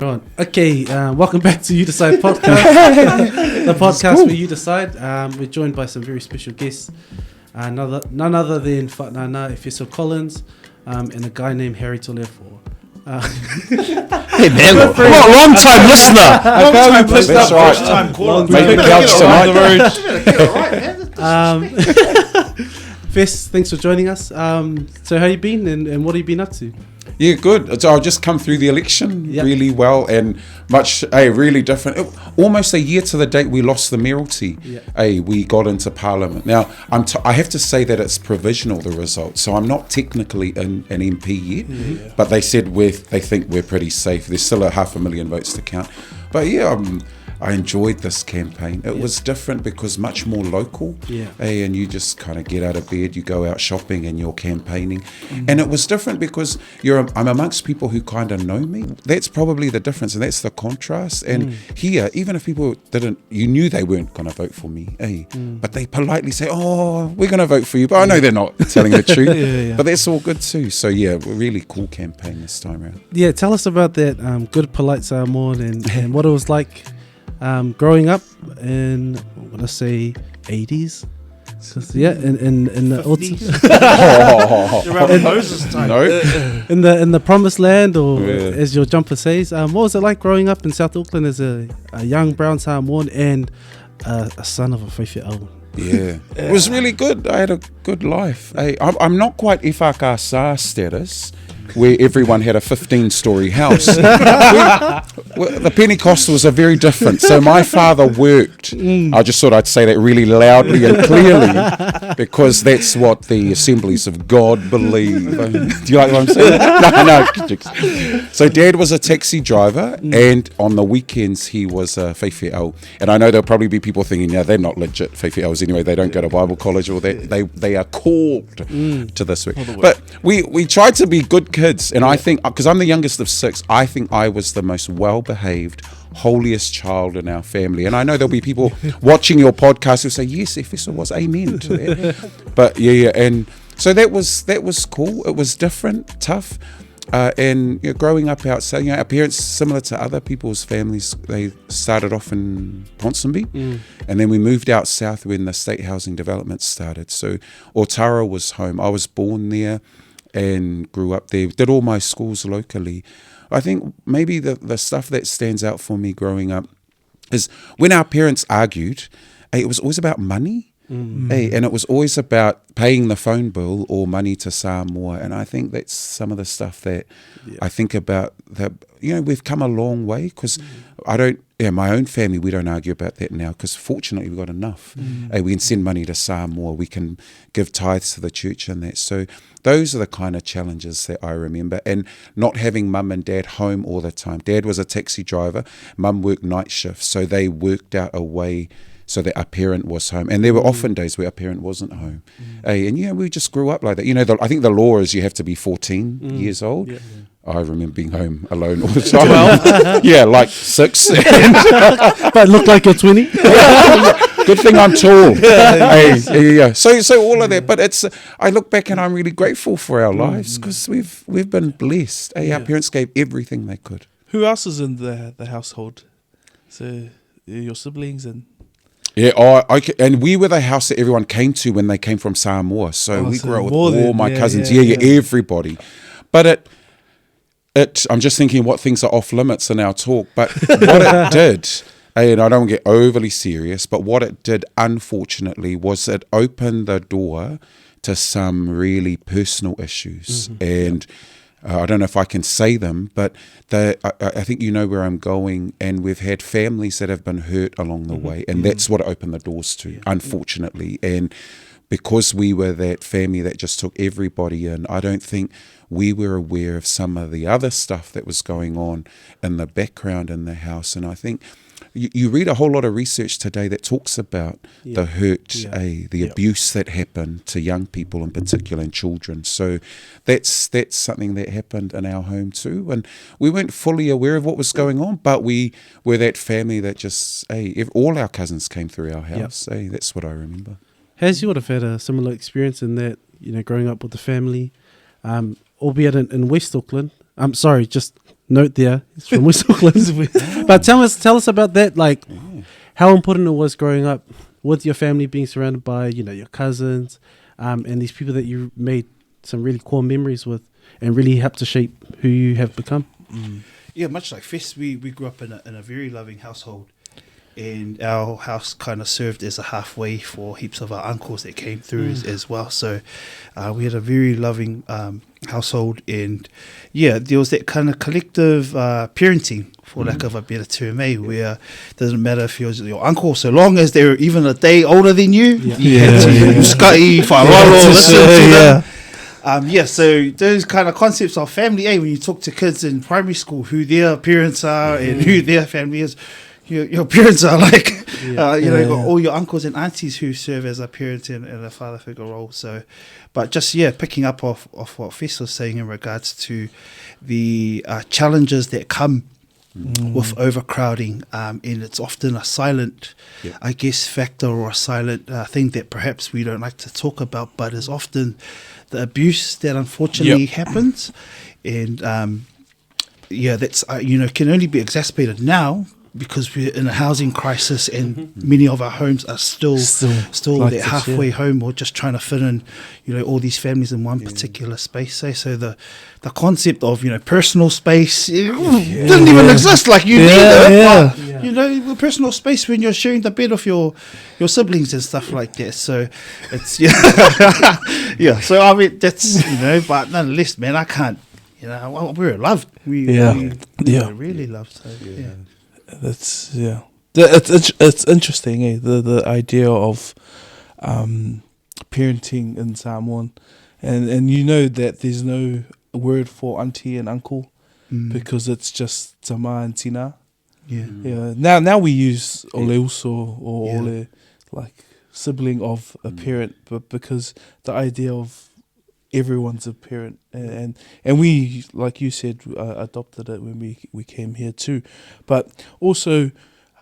on. Okay, welcome back to You Decide podcast. The podcast where you decide. We're joined by some very special guests. None other than Efeso Collins and a guy named Harry Tolefo. Hey man, long time listener. That's right. First time caller. Maybe couch tonight. Fess, thanks for joining us. So how you been and what have you been up to? Yeah, good. So I've just come through the election really well and really different. Almost a year to the date we lost the mayoralty. We got into Parliament. Now, I have to say that it's provisional, the result. So I'm not technically an MP yet, but they said they think we're pretty safe. There's still 500,000 votes to count. But I enjoyed this campaign. It was different because much more local. And you just kind of get out of bed, you go out shopping and you're campaigning. And it was different because I'm amongst people who kind of know me. That's probably the difference and that's the contrast. And here, even if people you knew they weren't going to vote for me, but they politely say, oh, we're going to vote for you. But I know they're not telling the truth. But that's all good too. So a really cool campaign this time around. Yeah, tell us about that good, polite Samoan and what it was like growing up in, I'm gonna say 80s. In the around Moses time. in the promised land, or as your jumper says. What was it like growing up in South Auckland as a young brown Samoan and a son of a whaiwhiau? It was really good. I had a good life. I'm not quite Ifaka status, where everyone had a 15-story house. The Pentecostals are very different. So my father worked. I just thought I'd say that really loudly and clearly because that's what the Assemblies of God believe. Do you like what I'm saying? No. So Dad was a taxi driver and on the weekends he was a whaiwhiau. And I know there'll probably be people thinking, they're not legit whaiwhiaus anyway. They don't go to Bible college or that. They are called to this work. But we tried to be good kids, and I think because I'm the youngest of 6, I think I was the most well-behaved, holiest child in our family. And I know there'll be people watching your podcast who say, yes, Efeso was, amen to that. But and so that was cool. It was different, tough. And growing up outside, our parents, similar to other people's families, they started off in Ponsonby, and then we moved out south when the state housing development started. So Otara was home. I was born there and grew up there, did all my schools locally. I think maybe the stuff that stands out for me growing up is when our parents argued, it was always about money. And it was always about paying the phone bill or money to Samoa. And I think that's some of the stuff that I think about, that we've come a long way because my own family, we don't argue about that now because fortunately we've got enough. We can send money to Samoa, we can give tithes to the church and that. So those are the kind of challenges that I remember, and not having mum and dad home all the time. Dad was a taxi driver, mum worked night shifts, so they worked out a way so that our parent was home. And there were often days where our parent wasn't home. And we just grew up like that. I think the law is you have to be 14 years old. I remember being home alone all the time. Like 6. But look like you're 20. Good thing I'm tall. So all of that. But I look back and I'm really grateful for our lives because we've been blessed. Our parents gave everything they could. Who else is in the household? So your siblings and... and we were the house that everyone came to when they came from Samoa. So we grew up with all my cousins. Everybody. But I'm just thinking what things are off limits in our talk. But what it did, and I don't get overly serious, but what it did, unfortunately, was it opened the door to some really personal issues. And I don't know if I can say them, but I think you know where I'm going, and we've had families that have been hurt along the way, and that's what it opened the doors to, unfortunately. And because we were that family that just took everybody in, I don't think we were aware of some of the other stuff that was going on in the background in the house. And I think you read a whole lot of research today that talks about the hurt, the abuse that happened to young people in particular and children. So that's something that happened in our home too. And we weren't fully aware of what was going on, but we were that family that just, all our cousins came through our house. That's what I remember. Has you would have had a similar experience in that, growing up with the family, albeit in West Auckland? I'm sorry, just note there. He's from West Auckland. But tell us about that. Like, how important it was growing up with your family, being surrounded by your cousins, and these people that you made some really core memories with, and really helped to shape who you have become. Yeah, much like Fess, we grew up in a very loving household, and our house kind of served as a halfway for heaps of our uncles that came through as well. So we had a very loving household, and there was that kind of collective parenting, for lack of a better term, where it doesn't matter if he was your uncle, so long as they're even a day older than you, you had to uskai, whaararo, listen to them. So those kind of concepts of family, when you talk to kids in primary school, who their parents are and who their family is, your parents are like, you've got all your uncles and aunties who serve as a parent and a father figure role. So, but just, picking up off what Fess was saying in regards to the challenges that come with overcrowding, and it's often a silent, factor or a silent thing that perhaps we don't like to talk about, but is often the abuse that unfortunately happens, and that's can only be exacerbated now because we're in a housing crisis, and many of our homes are still like that halfway home, or just trying to fit in all these families in one particular space. So the concept of personal space didn't even exist. Like you need it, but, personal space when you're sharing the bed of your siblings and stuff like that. So it's So I mean that's but nonetheless, man, I can't. We're loved. We really loved. So That's it's interesting, the idea of parenting in Samoan, and that there's no word for auntie and uncle because it's just tama and tina. Now we use ole uso or ole, like sibling of a parent, but because the idea of everyone's a parent, and we, like you said, adopted it when we came here too. But also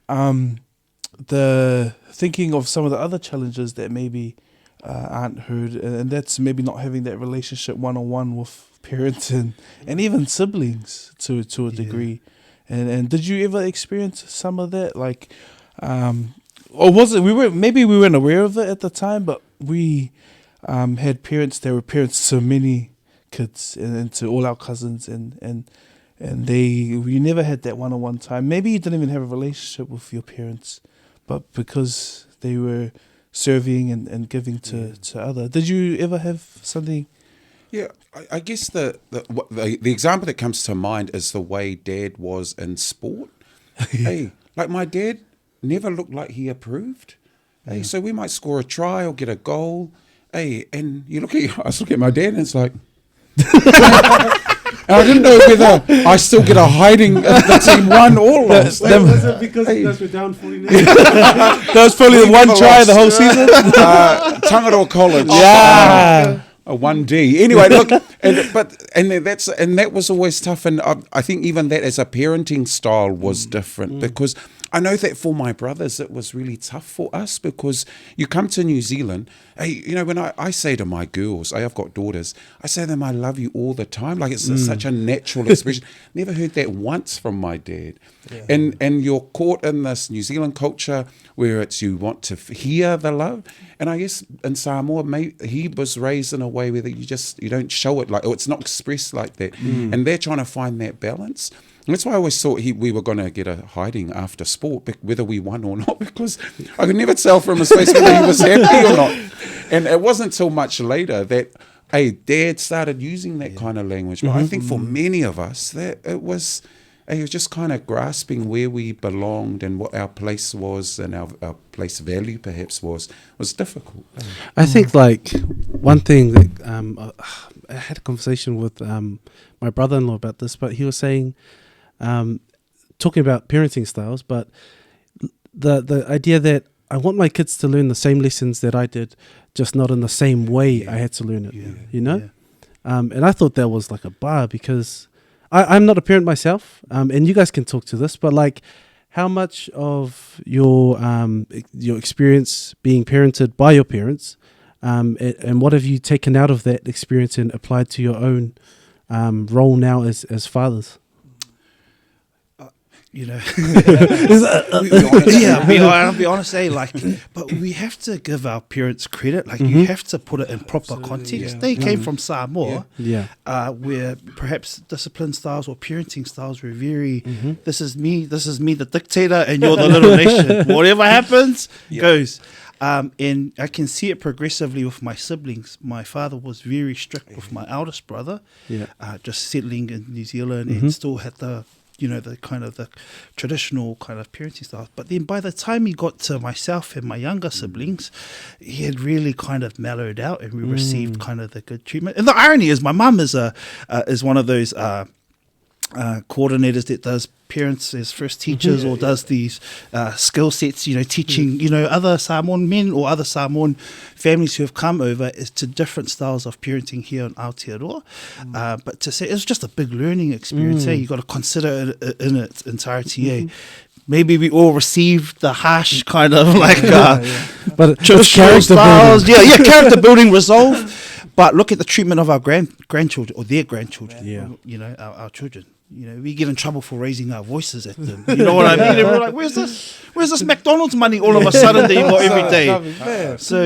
the thinking of some of the other challenges that maybe aren't heard, and that's maybe not having that relationship one-on-one with parents and even siblings to a degree. And did you ever experience some of that, like or was it we weren't aware of it at the time, but we had parents that were parents to many kids and to all our cousins, and we never had that one-on-one time. Maybe you didn't even have a relationship with your parents, but because they were serving and giving to other. Did you ever have something? Yeah, I guess the example that comes to mind is the way Dad was in sport. Like my dad never looked like he approved. So we might score a try or get a goal. And I was looking at my dad, and it's like, and I didn't know whether I still get a hiding if the team won or lost. Was it because you guys were down 49? That was probably the one try the whole season. Tangaroa College. A 1D. Anyway, look, and that was always tough, and I think even that as a parenting style was different because I know that for my brothers it was really tough for us because you come to New Zealand, when I say to my girls, I've got daughters, I say to them I love you all the time, like it's such a natural expression. Never heard that once from my dad. And you're caught in this New Zealand culture where it's you want to hear the love, and I guess in Samoa he was raised in a way where you don't show it, like, or it's not expressed like that, and they're trying to find that balance. And that's why I always thought we were going to get a hiding after sport, whether we won or not, because I could never tell from his face whether he was happy or not. And it wasn't until much later that Dad started using that kind of language. But I think for many of us, that it was just kind of grasping where we belonged and what our place was, and our place value perhaps was difficult. I think like one thing that I had a conversation with my brother-in-law about this, but he was saying, talking about parenting styles, but the idea that I want my kids to learn the same lessons that I did, just not in the same way I had to learn it, and I thought that was like a bar because I'm not a parent myself, and you guys can talk to this, but like how much of your experience being parented by your parents, and what have you taken out of that experience and applied to your own role now as fathers? you know, Yeah, I'll be honest, but we have to give our parents credit. Like, you have to put it in proper context. Yeah. They came from Samoa, Yeah. where perhaps discipline styles or parenting styles were very, this is me, the dictator, and you're the little nation. Whatever happens, goes. And I can see it progressively with my siblings. My father was very strict with my eldest brother, just settling in New Zealand and still had the kind of the traditional kind of parenting style. But then by the time he got to myself and my younger siblings, he had really kind of mellowed out, and we received kind of the good treatment. And the irony is, my mum is one of those coordinators that does parents as first teachers or does these skill sets, teaching, other Samoan men or other Samoan families who have come over to different styles of parenting here in Aotearoa. But to say, it's just a big learning experience. You got to consider it in its entirety. Maybe we all received the harsh kind of But traditional styles. Character building resolve. But look at the treatment of our grandchildren or their grandchildren, our children. We get in trouble for raising our voices at them. You know what I mean? And we're like, where's this McDonald's money all of a sudden that you got every day? So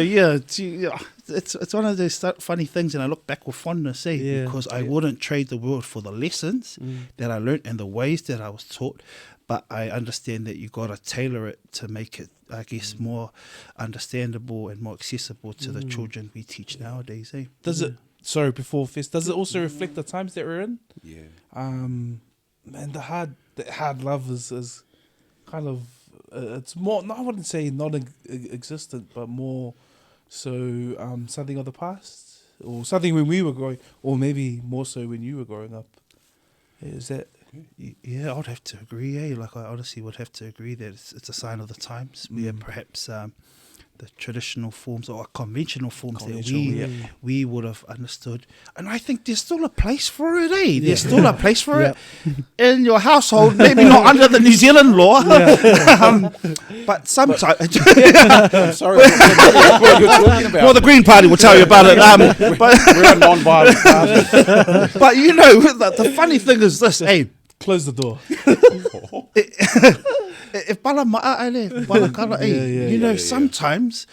it's one of those funny things, and I look back with fondness, because I wouldn't trade the world for the lessons that I learned and the ways that I was taught. But I understand that you got to tailor it to make it, I guess, more understandable and more accessible to the children we teach nowadays. Does it? Sorry, before Fist, does it also reflect the times that we're in? yeah. And the hard love is kind of it's more. No, I wouldn't say non-existent, but more so something of the past, or something when we were growing, or maybe more so when you were growing up. Is that? Yeah, I'd have to agree. Like, I honestly would have to agree that it's a sign of the times. We have perhaps the traditional forms or conventional forms that we would have understood, and I think there's still a place for it. There's still a place for it in your household, maybe not under the New Zealand law, but sometimes. I'm sorry, what you're talking about. Well, the Green Party will tell you about it. But We're a non-violent party. but the funny thing is this. Close the door. If bala ma'aele, bala kara, sometimes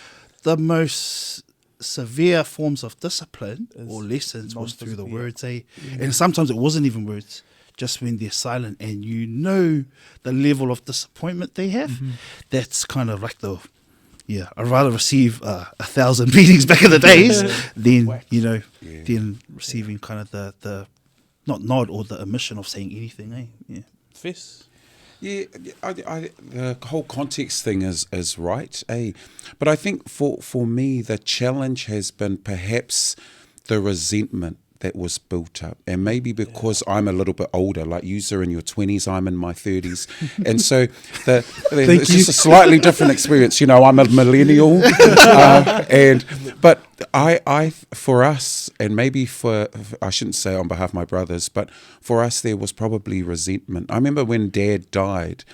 the most severe forms of discipline or lessons was through the words, and sometimes it wasn't even words, just when they're silent and the level of disappointment they have. That's kind of like I'd rather receive 1,000 beatings back in the days than receiving kind of the not nod or the omission of saying anything. Fist. Yeah, the whole context thing is right, but I think for me the challenge has been perhaps the resentment that was built up, and maybe because I'm a little bit older, like you are in your 20s, I'm in my 30s, and so it's just a slightly different experience. I'm a millennial, but I for us, and maybe I shouldn't say on behalf of my brothers, but for us there was probably resentment. I remember when Dad died,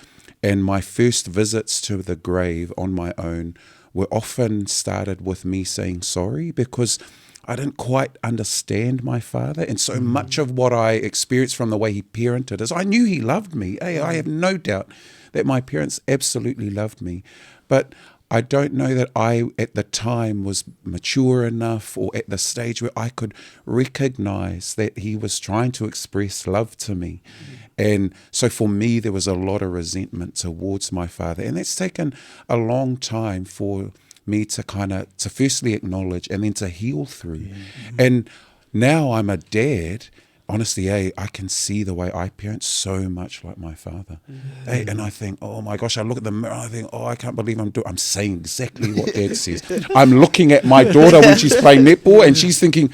and my first visits to the grave on my own were often started with me saying sorry, because I didn't quite understand my father, and so much of what I experienced from the way he parented is I knew he loved me. I have no doubt that my parents absolutely loved me, but I don't know that I at the time was mature enough or at the stage where I could recognize that he was trying to express love to me. And so for me there was a lot of resentment towards my father, and that's taken a long time for me to firstly acknowledge and then to heal through. And now I'm a dad, honestly, I can see the way I parent so much like my father. And I think, oh my gosh, I look at the mirror, I think, I can't believe I'm saying exactly what Dad says. I'm looking at my daughter when she's playing netball, and she's thinking,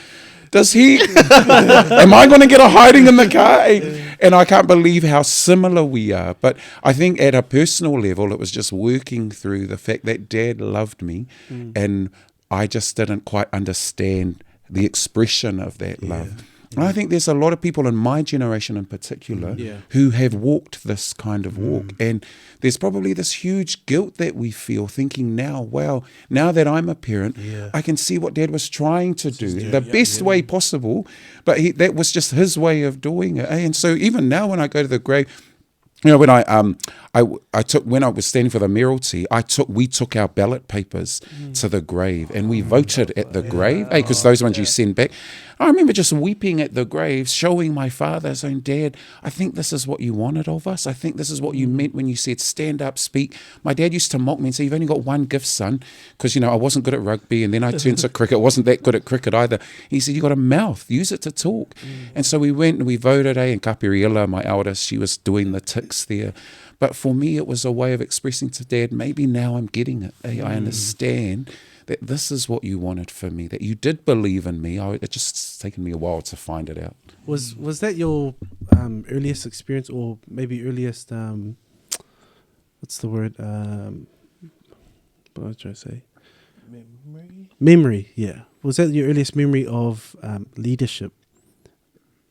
am I going to get a hiding in the car? And I can't believe how similar we are. But I think at a personal level, it was just working through the fact that Dad loved me, and I just didn't quite understand the expression of that love. And I think there's a lot of people in my generation in particular who have walked this kind of walk. And there's probably this huge guilt that we feel thinking now, wow, now that I'm a parent, I can see what Dad was trying to do the best way possible. But that was just his way of doing it. And so even now when I go to the grave, You know, when I took, when I was standing for the mayoralty, we took our ballot papers to the grave and we voted at the grave, because those ones you send back. I remember just weeping at the grave, showing my father, saying, Dad, I think this is what you wanted of us. I think this is what you meant when you said, stand up, speak. My dad used to mock me and say, you've only got one gift, son, because, you know, I wasn't good at rugby and then I turned to cricket. I wasn't that good at cricket either. He said, you got a mouth, use it to talk. And so we went and we voted, and Kapiriela, my eldest, she was doing the ticks there. But for me, it was a way of expressing to Dad, maybe now I'm getting it. I understand that this is what you wanted for me, that you did believe in me. It just taken me a while to find it out. Was that your earliest experience, or maybe earliest, what's the word? What was I trying to say? Memory, yeah. Was that your earliest memory of leadership?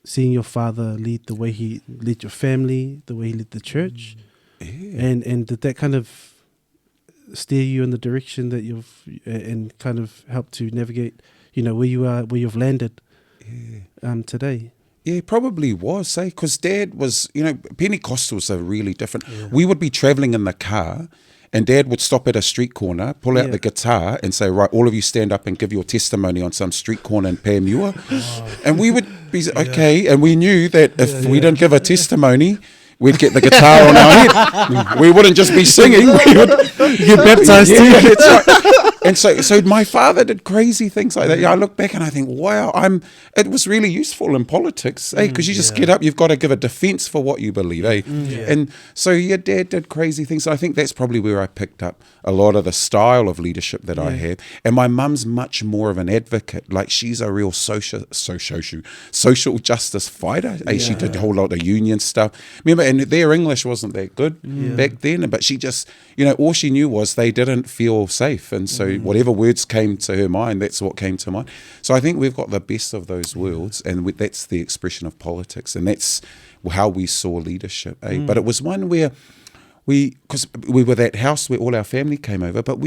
Seeing your father lead the way he led your family, the way he led the church? Yeah. And did that kind of steer you in the direction that and kind of help to navigate, you know, where you've landed today? Yeah, probably was, because Dad was, you know, Pentecostals are really different. Yeah. We would be travelling in the car and Dad would stop at a street corner, pull out the guitar and say, right, all of you stand up and give your testimony on some street corner in Pamua. And we would be, okay, and we knew that if we didn't give a testimony, we'd get the guitar on our head. We wouldn't just be singing. We would get baptized too. That's right. And so my father did crazy things like that. Yeah, I look back and I think, wow, it was really useful in politics, because you just get up, you've got to give a defence for what you believe, And so your Dad did crazy things. So I think that's probably where I picked up a lot of the style of leadership that I have. And my mum's much more of an advocate. Like, she's a real social justice fighter. She did a whole lot of union stuff. Remember, and their English wasn't that good back then, but she just, you know, all she knew was they didn't feel safe. And so whatever words came to her mind, that's what came to mind. So I think we've got the best of those worlds, and that's the expression of politics, and that's how we saw leadership. But it was one where because we were that house where all our family came over, but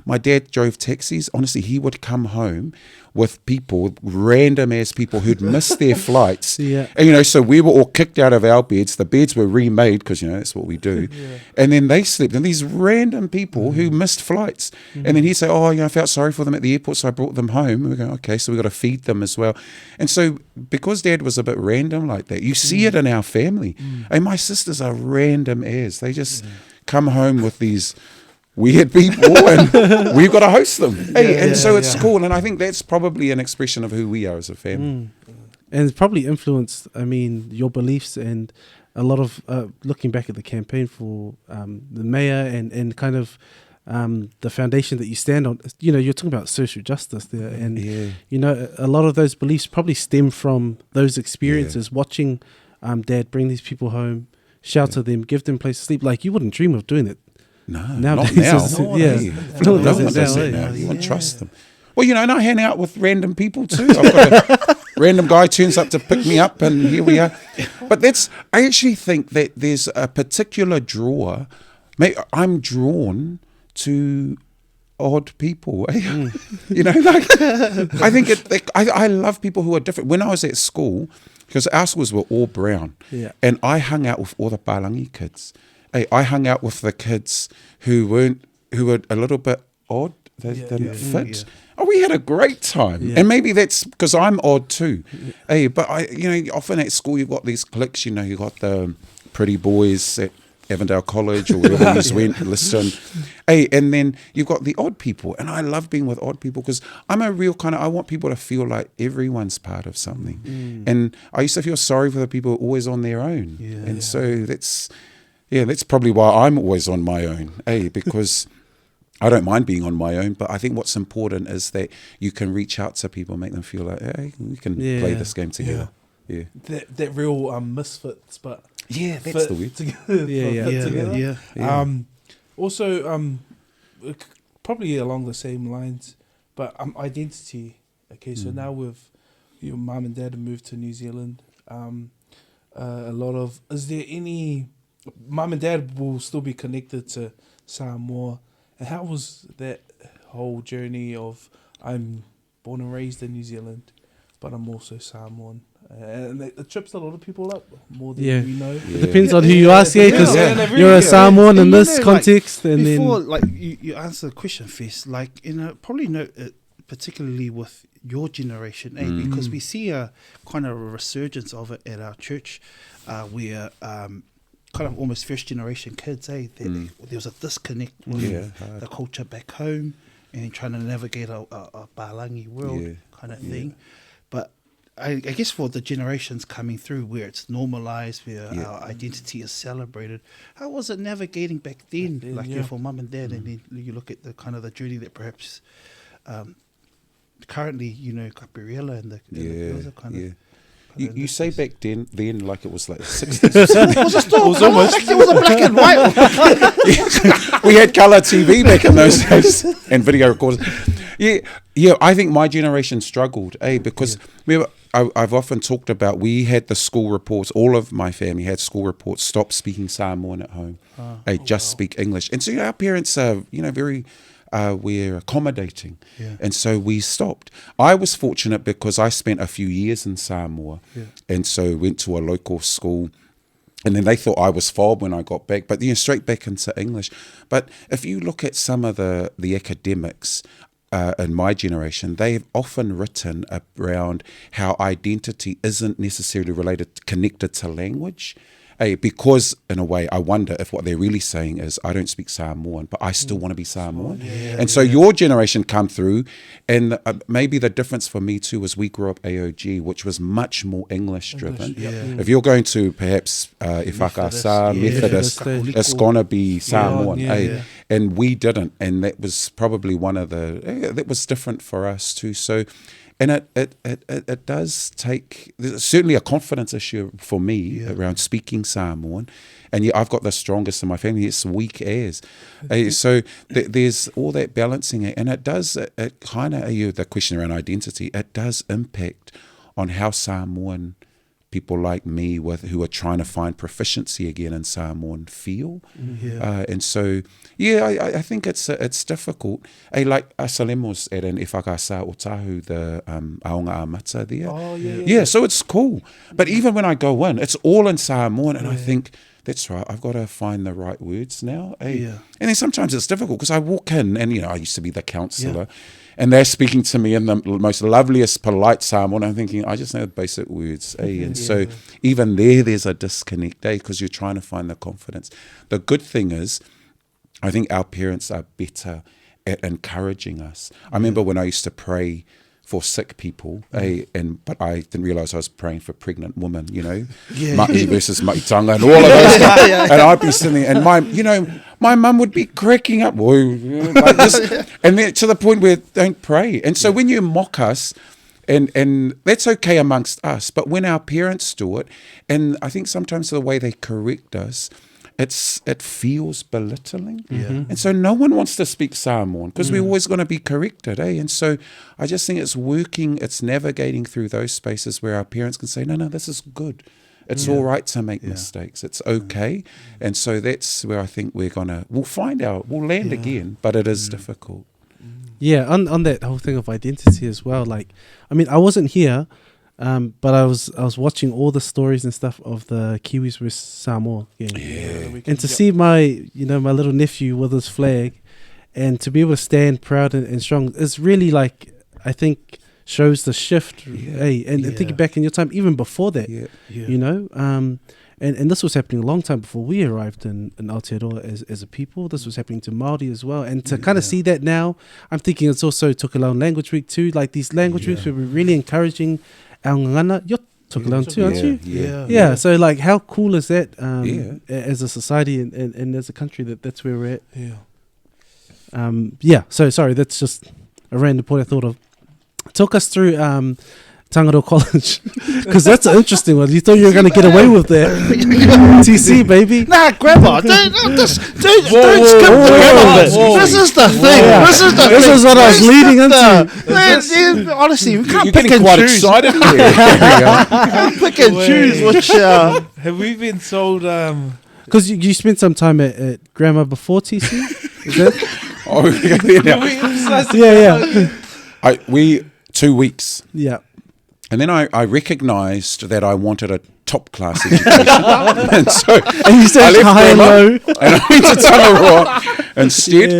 my dad drove taxis. Honestly, he would come home with people, random ass people who'd missed their flights. And, you know, so we were all kicked out of our beds. The beds were remade because, you know, that's what we do. And then they slept. And these random people who missed flights. And then he'd say, oh, you know, I felt sorry for them at the airport, so I brought them home. And we go, okay, so we got to feed them as well. And so because Dad was a bit random like that, you see it in our family. And my sisters are random as. They just come home with these weird people and we've got to host them. And so it's cool. And I think that's probably an expression of who we are as a family. And it's probably influenced, I mean, your beliefs and a lot of, looking back at the campaign for the mayor and kind of the foundation that you stand on. You know, you're talking about social justice there. And, you know, a lot of those beliefs probably stem from those experiences, watching Dad bring these people home, shelter them, give them a place to sleep. Like, you wouldn't dream of doing it. No, nowadays. not now. No one does it now. You wouldn't trust them. Well, you know, and I hang out with random people too. I've got a random guy turns up to pick me up, and here we are. But I actually think that there's a particular draw. I'm drawn to odd people. You know, like, I think I love people who are different. When I was at school, because our schools were all brown, and I hung out with all the Palangi kids. I hung out with the kids who were a little bit odd. They didn't fit. Oh, we had a great time, and maybe that's because I'm odd too. But you know, often at school you've got these cliques. You know, you got the pretty boys at Avondale College or wherever you went, listen. And then you've got the odd people, and I love being with odd people because I'm a real I want people to feel like everyone's part of something. And I used to feel sorry for the people always on their own, so that's probably why I'm always on my own, because I don't mind being on my own, but I think what's important is that you can reach out to people, make them feel like, hey, we can play this game together. That real misfits, but that's the word. Together. Also, probably along the same lines, but identity. Okay, so now with your mum and dad have moved to New Zealand. Is there any? Mum and dad will still be connected to Samoa. And how was that whole journey of I'm born and raised in New Zealand, but I'm also Samoan? And it trips a lot of people up more than Yeah. we know. It depends on who you ask, because Yeah. you're a Samoan in And this like, context, and before, then like you answer the question, Fist, like probably particularly with your generation, because we see a kind of a resurgence of it at our church, where kind of almost first generation kids, there was a disconnect with the culture back home and trying to navigate a Balangi world kind of thing. But I guess for the generations coming through, where it's normalized, where our identity is celebrated, how was it navigating back then? For mum and dad, and then you look at the kind of the journey that perhaps currently, Gabriella and the girls are kind of. You say back then like it was like the 60s. It was a black and white. We had colour TV back in those days and video recorders. Yeah. I think my generation struggled, because I've often talked about, we had the school reports. All of my family had school reports. Stop speaking Samoan at home. Speak English. And so our parents are very. We're accommodating, and so we stopped. I was fortunate because I spent a few years in Samoa, and so went to a local school, and then they thought I was fob when I got back, but straight back into English. But if you look at some of the academics in my generation, they've often written around how identity isn't necessarily connected to language. Because in a way, I wonder if what they're really saying is, I don't speak Samoan, but I still want to be Samoan. So your generation come through, and maybe the difference for me too was we grew up AOG, which was much more English driven. If you're going to perhaps Methodist, it's going to be Samoan. And we didn't, and that was probably one of that was different for us too. So. And it does take, there's certainly a confidence issue for me around speaking Samoan. And I've got the strongest in my family, it's weak as. So there's all that balancing. And it does, it kind of, the question around identity, it does impact on how Samoan people like me who are trying to find proficiency again in Samoan feel. And so, I think it's difficult. Like Asalemos at an Efakasa Otahu, the Aonga Amata there. So it's cool. But even when I go in, it's all in Samoan, and I think, that's right, I've got to find the right words now. And then sometimes it's difficult because I walk in, and I used to be the counsellor, and they're speaking to me in the most loveliest, polite Samoan. I'm thinking, I just know the basic words. And so even there's a disconnect, because you're trying to find the confidence. The good thing is, I think our parents are better at encouraging us. I remember when I used to pray for sick people, but I didn't realise I was praying for pregnant women, Ma'i versus Maitanga and all of those stuff. And I'd be sitting there, and my mum would be cracking up, like this, and then to the point where don't pray. And so when you mock us, and that's okay amongst us, but when our parents do it, and I think sometimes the way they correct us, it feels belittling. And so no one wants to speak Samoan because we're always going to be corrected. And so I just think it's navigating through those spaces where our parents can say, no, this is good. It's all right to make mistakes. It's okay. And so that's where I think we'll land again, but it is difficult. Yeah, on that whole thing of identity as well. Like, I mean, I wasn't here, but I was watching all the stories and stuff of the Kiwis versus Samoa game. And to see my my little nephew with his flag, and to be able to stand proud and strong, is really, like, I think shows the shift. And thinking back in your time, even before that, and this was happening a long time before we arrived in Aotearoa as a people. This was happening to Māori as well. And to kind of see that now, I'm thinking it's also Tokelau Language Week too. Like, these language weeks were really encouraging our ngana. You're Tokelau too, aren't you? Yeah. So, like, how cool is that as a society and as a country that's where we're at? So, sorry, that's just a random point I thought of. Talk us through Tangaro College, because that's an interesting one. You thought you were going to get away with that. TC, baby. Nah, Grandma, don't skip the grandma bit. This is the thing. This is what I was leading into. Honestly, we can't You're pick getting and quite choose. excited here. Can't pick and choose which. Have we been sold? Because you spent some time at Grandma before TC? Is that? Yeah. We 2 weeks. Yeah. And then I recognised that I wanted a top class education, and so And you said I left high and grammar, low. and I went to Tangaroa instead.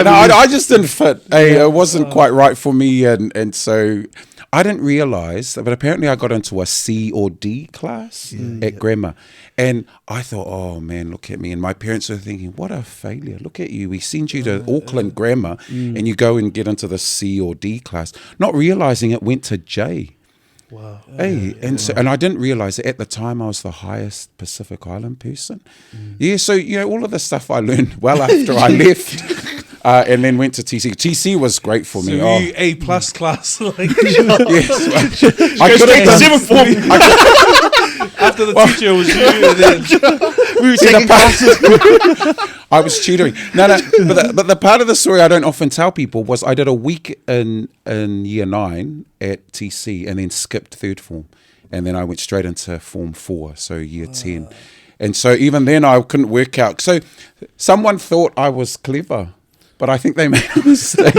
I just didn't fit. It wasn't quite right for me, and so I didn't realise. But apparently, I got into a C or D class at grammar, and I thought, oh man, look at me. And my parents were thinking, what a failure! Look at you. We send you to Auckland grammar, and you go and get into the C or D class, not realising it went to J. Wow. And I didn't realise that at the time I was the highest Pacific Island person. Yeah, so all of the stuff I learned well after I left, and then went to TC. TC was great for me. So you A+ class, like Yes, I go could straight to have seventh form. After the teacher was you, and then We were taking classes. I was tutoring. No, but the part of the story I don't often tell people was I did a week in year 9 at TC and then skipped third form. And then I went straight into form 4, so year 10. And so even then I couldn't work out. So someone thought I was clever, but I think they made a mistake.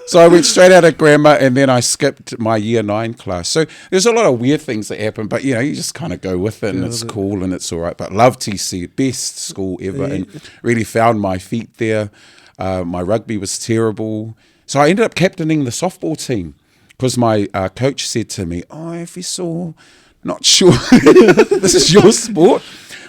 So I went straight out of grammar and then I skipped my year 9 class. So there's a lot of weird things that happen, but you just kind of go with it and it's cool and it's all right. But love TC, best school ever, and really found my feet there. My rugby was terrible. So I ended up captaining the softball team because my coach said to me, oh, Efeso, not sure this is your sport.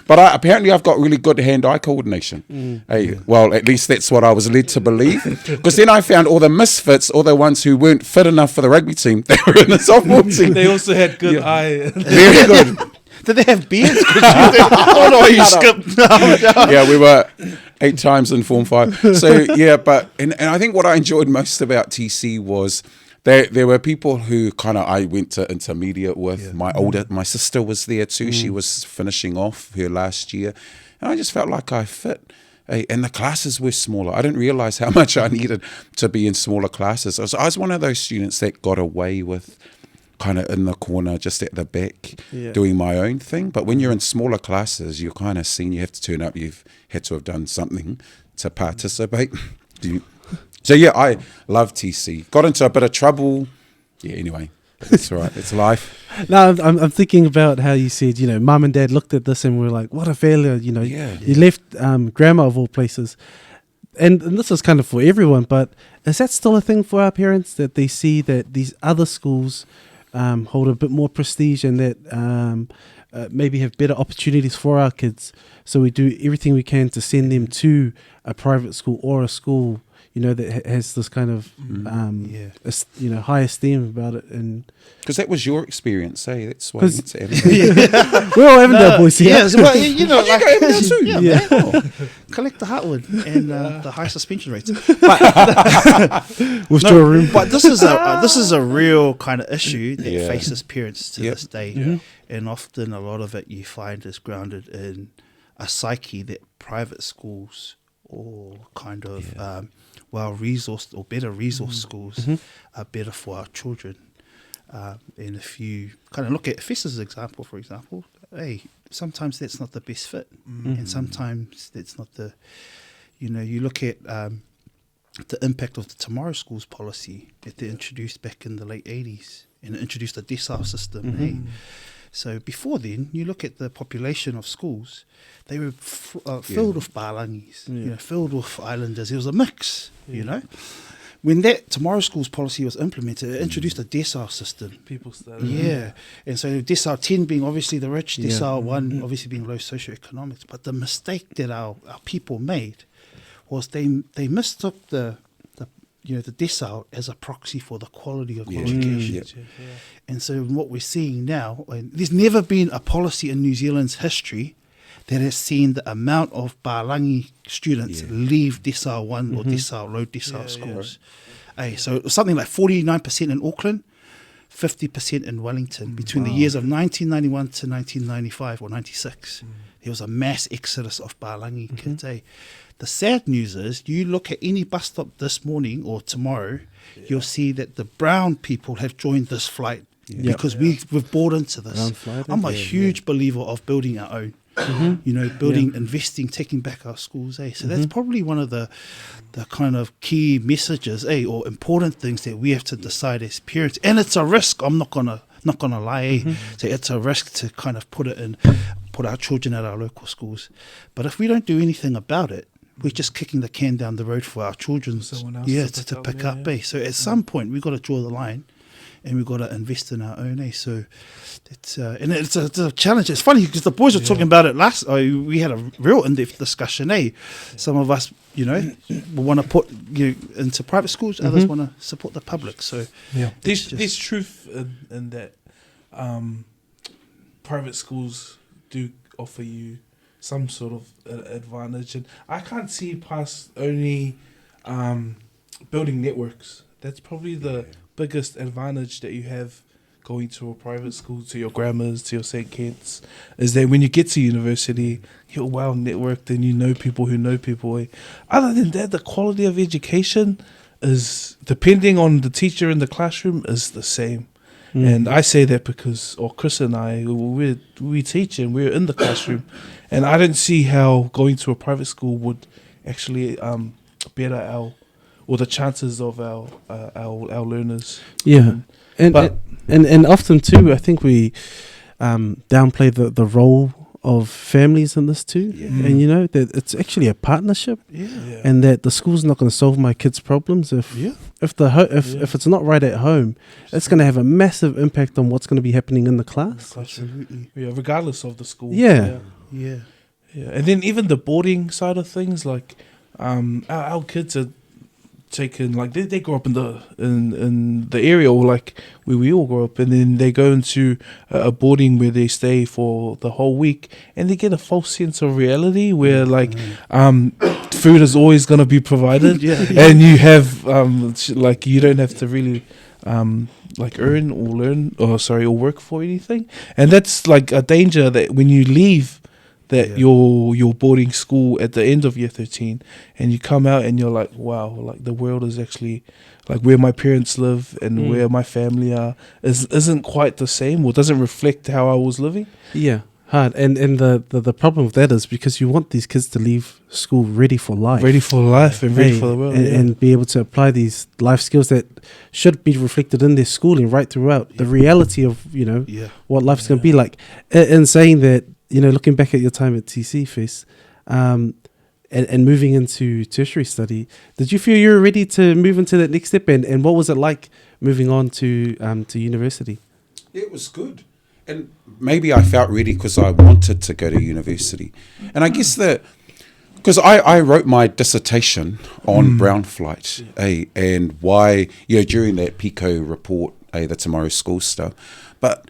But apparently I've got really good hand-eye coordination. Well, at least that's what I was led to believe. Because then I found all the misfits, all the ones who weren't fit enough for the rugby team, they were in the softball team. they also had good eye. Very good. Did they have beards? Oh no, you skipped. Yeah, we were 8 times in Form 5. So, yeah, and I think what I enjoyed most about TC was there were people who I went to intermediate with. My sister was there too. She was finishing off her last year. And I just felt like I fit. And the classes were smaller. I didn't realise how much I needed to be in smaller classes. I was one of those students that got away with kind of in the corner, just at the back, doing my own thing. But when you're in smaller classes, you're kind of seen, you have to turn up, you've had to have done something to participate. So yeah, I love TC. Got into a bit of trouble. Yeah, anyway, it's all right. It's life. No, I'm thinking about how you said, mum and dad looked at this and were like, what a failure, You left grammar of all places. And this is kind of for everyone, but is that still a thing for our parents, that they see that these other schools hold a bit more prestige and that maybe have better opportunities for our kids? So we do everything we can to send them to a private school or a school that has this kind of high esteem about it. And because that was your experience, that's why you to Avondale. we're all Avondale boys here. Yes, well, like Avondale too. man. Collect the heartwood and the high suspension rates. Withdraw a room. But this is a real kind of issue that faces parents to this day, and often a lot of it you find is grounded in a psyche that private schools or kind of well-resourced or better resourced schools are better for our children. And if you kind of look at Efeso's example, for example, sometimes that's not the best fit. And sometimes that's not the, you look at the impact of the Tomorrow Schools policy that they introduced back in the late 80s, and it introduced a decile system. So before then, you look at the population of schools, they were filled with Balangis, filled with islanders. It was a mix, When that Tomorrow Schools policy was implemented, it introduced a decile system. People started. And so decile 10 being obviously the rich, decile 1 obviously being low socioeconomics. But the mistake that our people made was they mistook the decile as a proxy for the quality of the education. And so what we're seeing now, and there's never been a policy in New Zealand's history that has seen the amount of Balangi students leave decile 1 or low decile schools. So it was something like 49% in Auckland, 50% in Wellington between the years of 1991 to 1995 or 96. There was a mass exodus of Balangi kids. The sad news is, you look at any bus stop this morning or tomorrow, you'll see that the brown people have joined this flight because we've bought into this. I'm a huge believer of building our own. Investing, taking back our schools. So that's probably one of the kind of key messages, or important things that we have to decide as parents. And it's a risk. I'm not going to not gonna lie. So it's a risk to kind of put our children at our local schools. But if we don't do anything about it, we're just kicking the can down the road for our children. Someone else to pick up. So at some point, we've got to draw the line, and we've got to invest in our own. So it's a challenge. It's funny because the boys were talking about it last. We had a real in-depth discussion. Some of us, want to put you into private schools. Others want to support the public. So there's truth in that. Private schools do offer you some sort of advantage, and I can't see past only building networks. That's probably the biggest advantage that you have going to a private school, to your grammars, to your St. Kitts, is that when you get to university, you're well networked and you know people who know people. Other than that, the quality of education is, depending on the teacher in the classroom, is the same. And I say that because, Chris and I, we teach and we're in the classroom, and I don't see how going to a private school would actually better the chances of our learners. Yeah, and often too, I think we downplay the role of families in this too, and that it's actually a partnership, and that the school's not going to solve my kids' problems if it's not right at home, it's going to have a massive impact on what's going to be happening in the class. Absolutely, regardless of the school. Yeah. And then even the boarding side of things, like our kids are taken, like they grow up in the area, or like where we all grow up, and then they go into a boarding where they stay for the whole week, and they get a false sense of reality where food is always going to be provided, and you have you don't have to really earn or learn or work for anything, and that's like a danger that when you leave your boarding school at the end of year 13, and you come out and you're like, wow, like the world is actually, like where my parents live and where my family are isn't quite the same, or doesn't reflect how I was living. Hard. And the problem with that is because you want these kids to leave school ready for life and ready for the world, and be able to apply these life skills that should be reflected in their schooling right throughout the reality of what life's going to be like. In saying that, looking back at your time at TC Fest, and moving into tertiary study, did you feel you were ready to move into that next step? And what was it like moving on to university? It was good. And maybe I felt ready because I wanted to go to university. And I guess because I wrote my dissertation on brown flight, and why, during that PICO report, the Tomorrow School stuff. But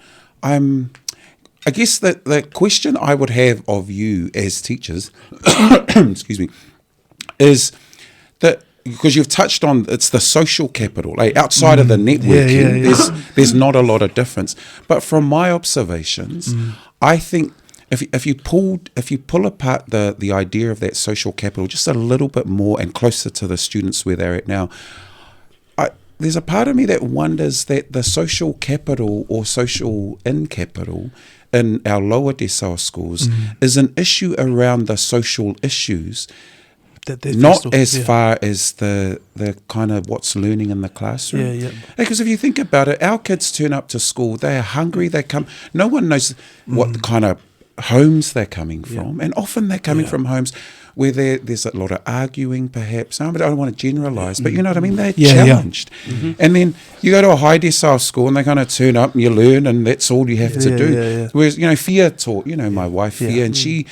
I guess that the question I would have of you as teachers, excuse me, is that, because you've touched on, it's the social capital, outside of the networking, there's not a lot of difference. But from my observations, I think if you pull apart the idea of that social capital just a little bit more and closer to the students where they're at now, there's a part of me that wonders that the social capital or social capital in our lower decile schools is an issue around the social issues, not as far as the kind of what's learning in the classroom. Because if you think about it, our kids turn up to school, they are hungry, they come, no one knows what kind of homes they're coming from, and often they're coming from homes where there's a lot of arguing, perhaps. I don't want to generalise, but you know what I mean? They're challenged. And then you go to a high decile school and they're going to turn up and you learn, and that's all you have to do. Whereas, Fia taught, my wife Fia, and she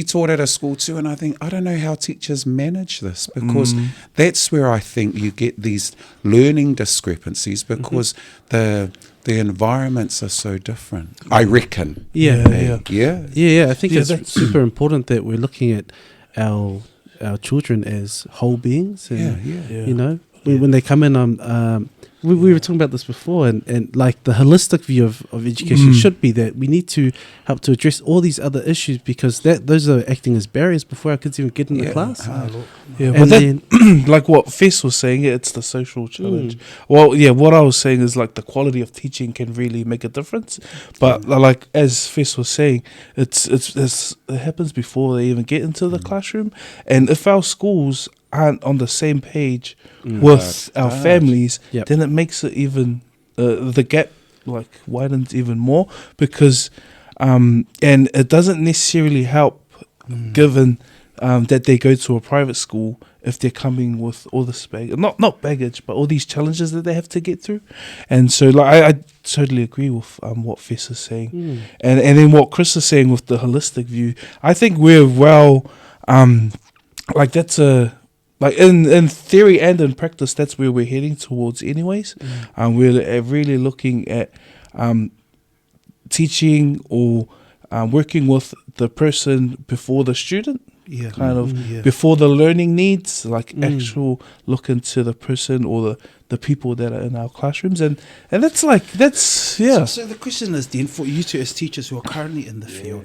taught at a school too, and I think, I don't know how teachers manage this, because that's where I think you get these learning discrepancies, because the environments are so different, I reckon. I think it's super important that we're looking at our children as whole beings, and when they come in, we were talking about this before, and like the holistic view of education should be that we need to help to address all these other issues, because those are acting as barriers before our kids even get in the class. But then, like what Fess was saying, it's the social challenge. Well, what I was saying is like the quality of teaching can really make a difference. But like as Fess was saying, it happens before they even get into the classroom. And if our schools aren't on the same page with our families, then it makes it even the gap widens even more, because and it doesn't necessarily help given that they go to a private school if they're coming with all this not baggage, but all these challenges that they have to get through. And so I totally agree with what Fess is saying, and then what Chris is saying with the holistic view. I think we're that's a in theory and in practice, that's where we're heading towards anyways. We're really looking at teaching or working with the person before the student, before the learning needs, actual look into the person or the people that are in our classrooms, and that's So the question is then, for you two as teachers who are currently in the field,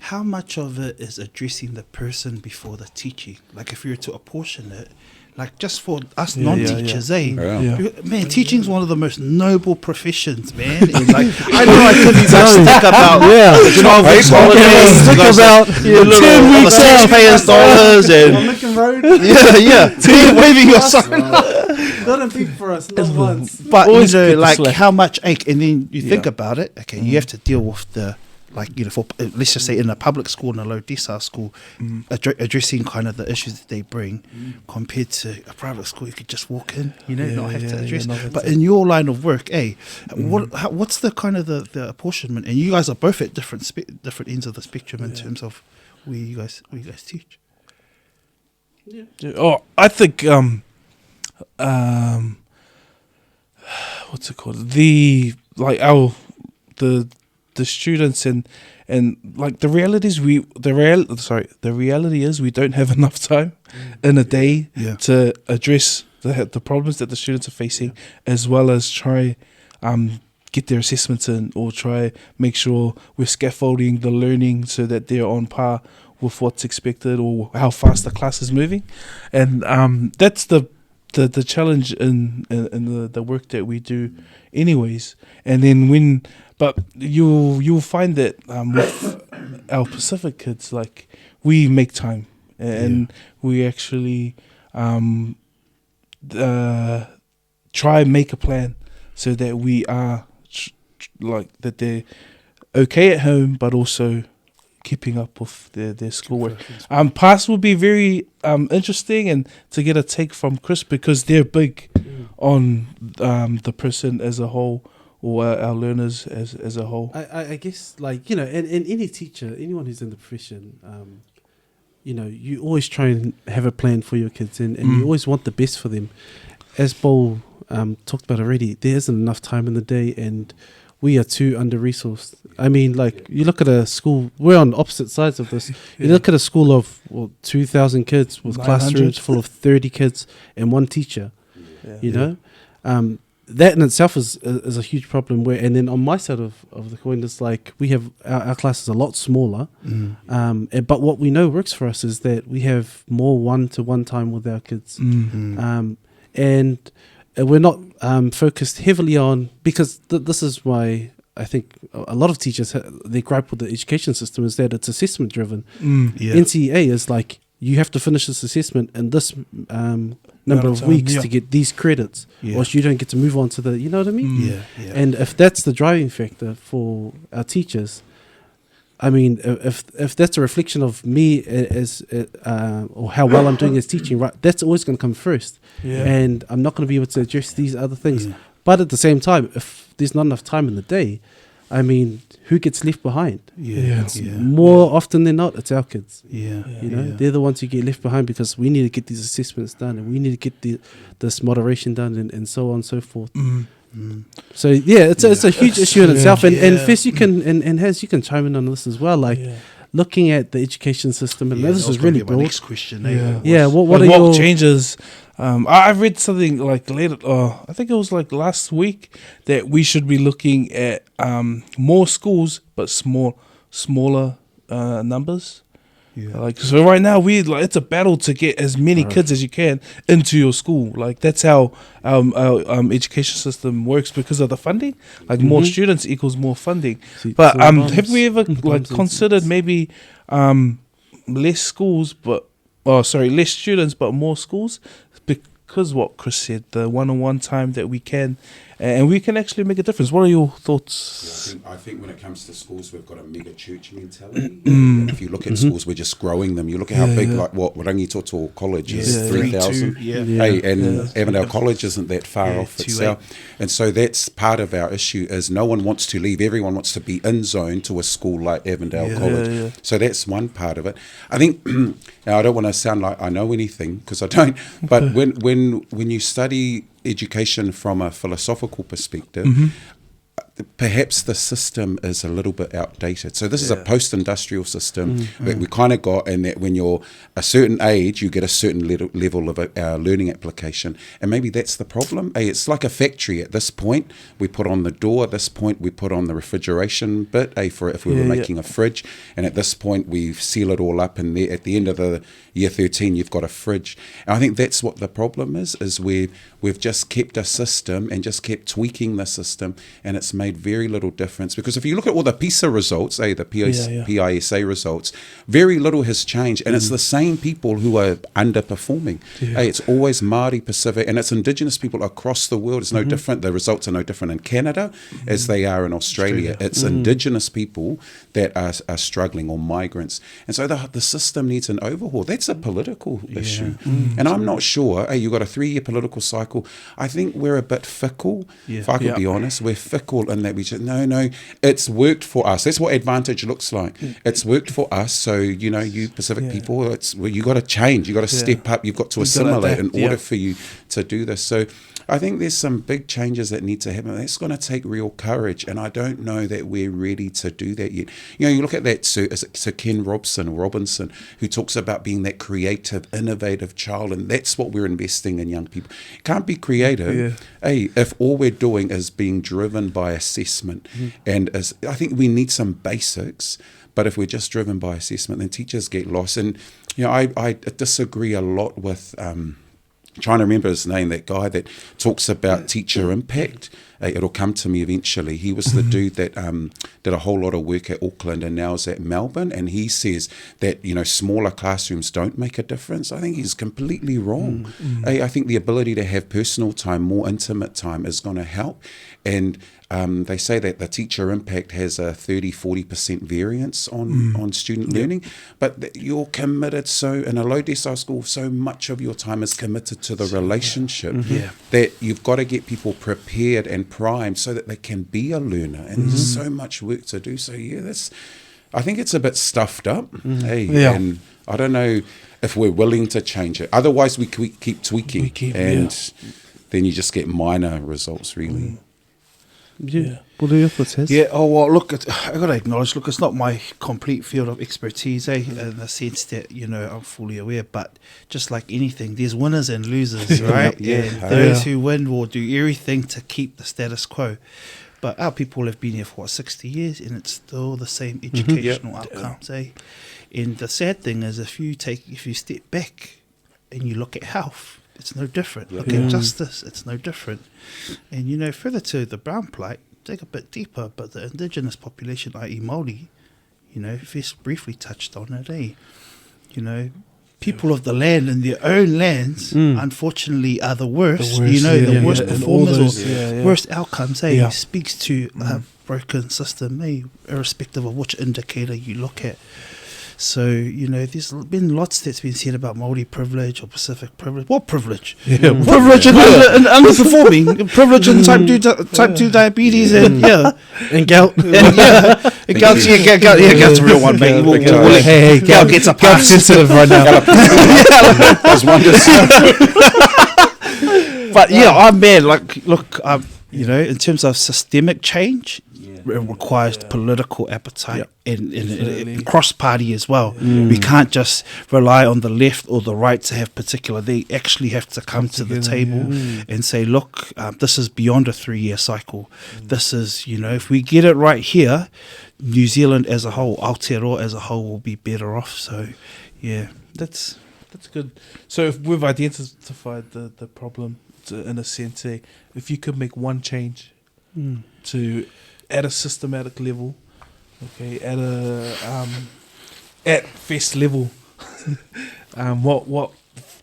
how much of it is addressing the person before the teaching? Like, if you were to apportion it, like, just for us non-teachers, man, teaching is one of the most noble professions, man. And like, I know I could stick about 12 weeks holidays, about 10 weeks taxpayers dollars, and Lincoln Road. waving your sign. Not a big for us, not once. But you know, like, how much ache, and then you think about it. Okay, you have to deal with the, like, you know, for let's just say in a public school, in a low decile school, addressing kind of the issues that they bring, compared to a private school, you could just walk in, you know, not have to address. But in your line of work, what's the kind of the apportionment? And you guys are both at different ends of the spectrum in terms of where you guys teach. I think what's it called? The students and like the reality is we don't have enough time in a day to address the problems that the students are facing, as well as try get their assessments in, or try make sure we're scaffolding the learning so that they're on par with what's expected or how fast the class is moving. And that's the challenge in the work that we do anyways. And then but you'll find that with our Pacific kids, like, we make time, and we actually try and make a plan so that we are that they're okay at home, but also keeping up with their schoolwork. Past will be very interesting, and to get a take from Chris, because they're big on the person as a whole, or our learners as a whole. I guess, like, you know, and any teacher, anyone who's in the profession, you know, you always try and have a plan for your kids, and you always want the best for them. As Bo talked about already, there isn't enough time in the day, and we are too under-resourced. I mean, like, you look at a school, we're on opposite sides of this. You look at a school of 2,000 kids with classrooms full of 30 kids and one teacher, you know? That in itself is a huge problem. And then on my side of the coin, it's like, we have our class is a lot smaller, but what we know works for us is that we have more one-to-one time with our kids, and we're not focused heavily on, because this is why I think a lot of teachers they gripe with the education system, is that it's assessment driven. NCEA is like, you have to finish this assessment in this number of weeks to get these credits, or else you don't get to move on to the, you know what I mean? And if that's the driving factor for our teachers, I mean, if that's a reflection of me as or how well I'm doing as teaching, right, that's always going to come first. And I'm not going to be able to address these other things. But at the same time, if there's not enough time in the day, I mean, who gets left behind? More often than not, it's our kids. You know, they're the ones who get left behind, because we need to get these assessments done, and we need to get this moderation done, and so on and so forth. So it's a huge issue in itself. And Fess, you can and Has, you can chime in on this as well. Like, looking at the education system, and this is really broad. Next question. What changes? I've read something like later. I think it was like last week, that we should be looking at more schools, but smaller numbers. Like, so right now it's a battle to get as many kids as you can into your school. Like, that's how our education system works, because of the funding. Like, more students equals more funding. But have we ever considered maybe less students but more schools? Because what Chris said, the one-on-one time that we can and we can actually make a difference. What are your thoughts? I think when it comes to schools, we've got a mega church mentality. And if you look at schools, we're just growing them. You look at how big, like what Rangitoto College is, 3,000. Hey, and Avondale College isn't that far off itself. And so that's part of our issue is no one wants to leave. Everyone wants to be in zone to a school like Avondale College. So that's one part of it. I think, now I don't want to sound like I know anything because I don't, but when you study education from a philosophical perspective, perhaps the system is a little bit outdated. So this is a post-industrial system that we kind of got, and that when you're a certain age, you get a certain level of learning application. And maybe that's the problem. Hey, it's like a factory. At this point, we put on the door. At this point, we put on the refrigeration bit, for if we were making a fridge. And at this point, we seal it all up. And at the end of the year 13, you've got a fridge. And I think that's what the problem is we've just kept a system and just kept tweaking the system, and it's made very little difference. Because if you look at all the PISA results, the PISA results, very little has changed, and it's the same people who are underperforming. It's always Māori, Pacific, and it's Indigenous people across the world. It's no different. The results are no different in Canada as they are in Australia. It's Indigenous people that are struggling, or migrants. And so the system needs an overhaul. That's a political issue. And I'm not sure, you've got a 3-year political cycle. I think we're a bit fickle, if I could be honest. We're fickle in that we just, no, it's worked for us. That's what advantage looks like. It's worked for us. So, you Pacific people, you got to change. You got to step up. You've got to assimilate in order for you to do this. So I think there's some big changes that need to happen. That's going to take real courage, and I don't know that we're ready to do that yet. You look at that Sir Ken Robinson, who talks about being that creative, innovative child, and that's what we're investing in young people. Can't be creative, if all we're doing is being driven by assessment. And I think we need some basics, but if we're just driven by assessment, then teachers get lost. And I disagree a lot with trying to remember his name, that guy that talks about teacher impact. It'll come to me eventually. He was the dude that did a whole lot of work at Auckland and now is at Melbourne, and he says that smaller classrooms don't make a difference. I think he's completely wrong. I think the ability to have personal time, more intimate time, is going to help. And they say that the teacher impact has a 30-40% variance on student learning, but you're committed. So in a low decile school, so much of your time is committed to the relationship that you've got to get people prepared and primed so that they can be a learner. And there's so much work to do. So I think it's a bit stuffed up. And I don't know if we're willing to change it. Otherwise, we keep tweaking, then you just get minor results, really. What are your thoughts, Hez? Look, I got to acknowledge, it's not my complete field of expertise, in the sense that, I'm fully aware, but just like anything, there's winners and losers, right? And those who win will do everything to keep the status quo. But our people have been here for 60 years, and it's still the same educational outcomes, And the sad thing is, if you step back and you look at health, it's no different. Look at justice, it's no different. And, further to the brown plight, dig a bit deeper, but the Indigenous population, i.e. Māori, Fess briefly touched on it, people of the land and their own lands, unfortunately, are the worst. The worst performers or worst outcomes, speaks to a broken system, irrespective of which indicator you look at. So, there's been lots that's been said about Māori privilege or Pacific privilege. What privilege? Privilege and underperforming. Privilege and type 2 diabetes and gout. And gout's a real one, mate. Hey, gout gets a pass. Sensitive right now. But I'm mad. Look, in terms of systemic change, it requires political appetite and cross-party as well. We can't just rely on the left or the right to have particular. They actually have to come to the table and say, look, this is beyond a 3-year cycle. This is, if we get it right here, New Zealand as a whole, Aotearoa as a whole, will be better off. So, that's good. So if we've identified the problem, in a sense, if you could make one change to at a systematic level, at Fess level, what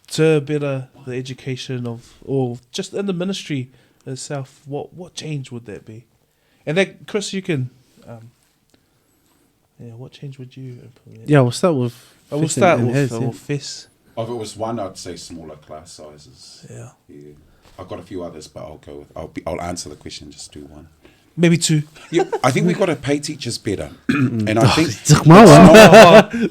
to better the education of, or just in the ministry itself, what change would that be? And that, Chris, you can. What change would you implement? Yeah, we'll start with. We'll Fis start and with Hez, yeah. Fis. If it was one, I'd say smaller class sizes. Yeah. Yeah. I've got a few others, but I'll go with. I'll answer the question. Just do one. Maybe 2. Yeah, I think we've got to pay teachers better, and I think.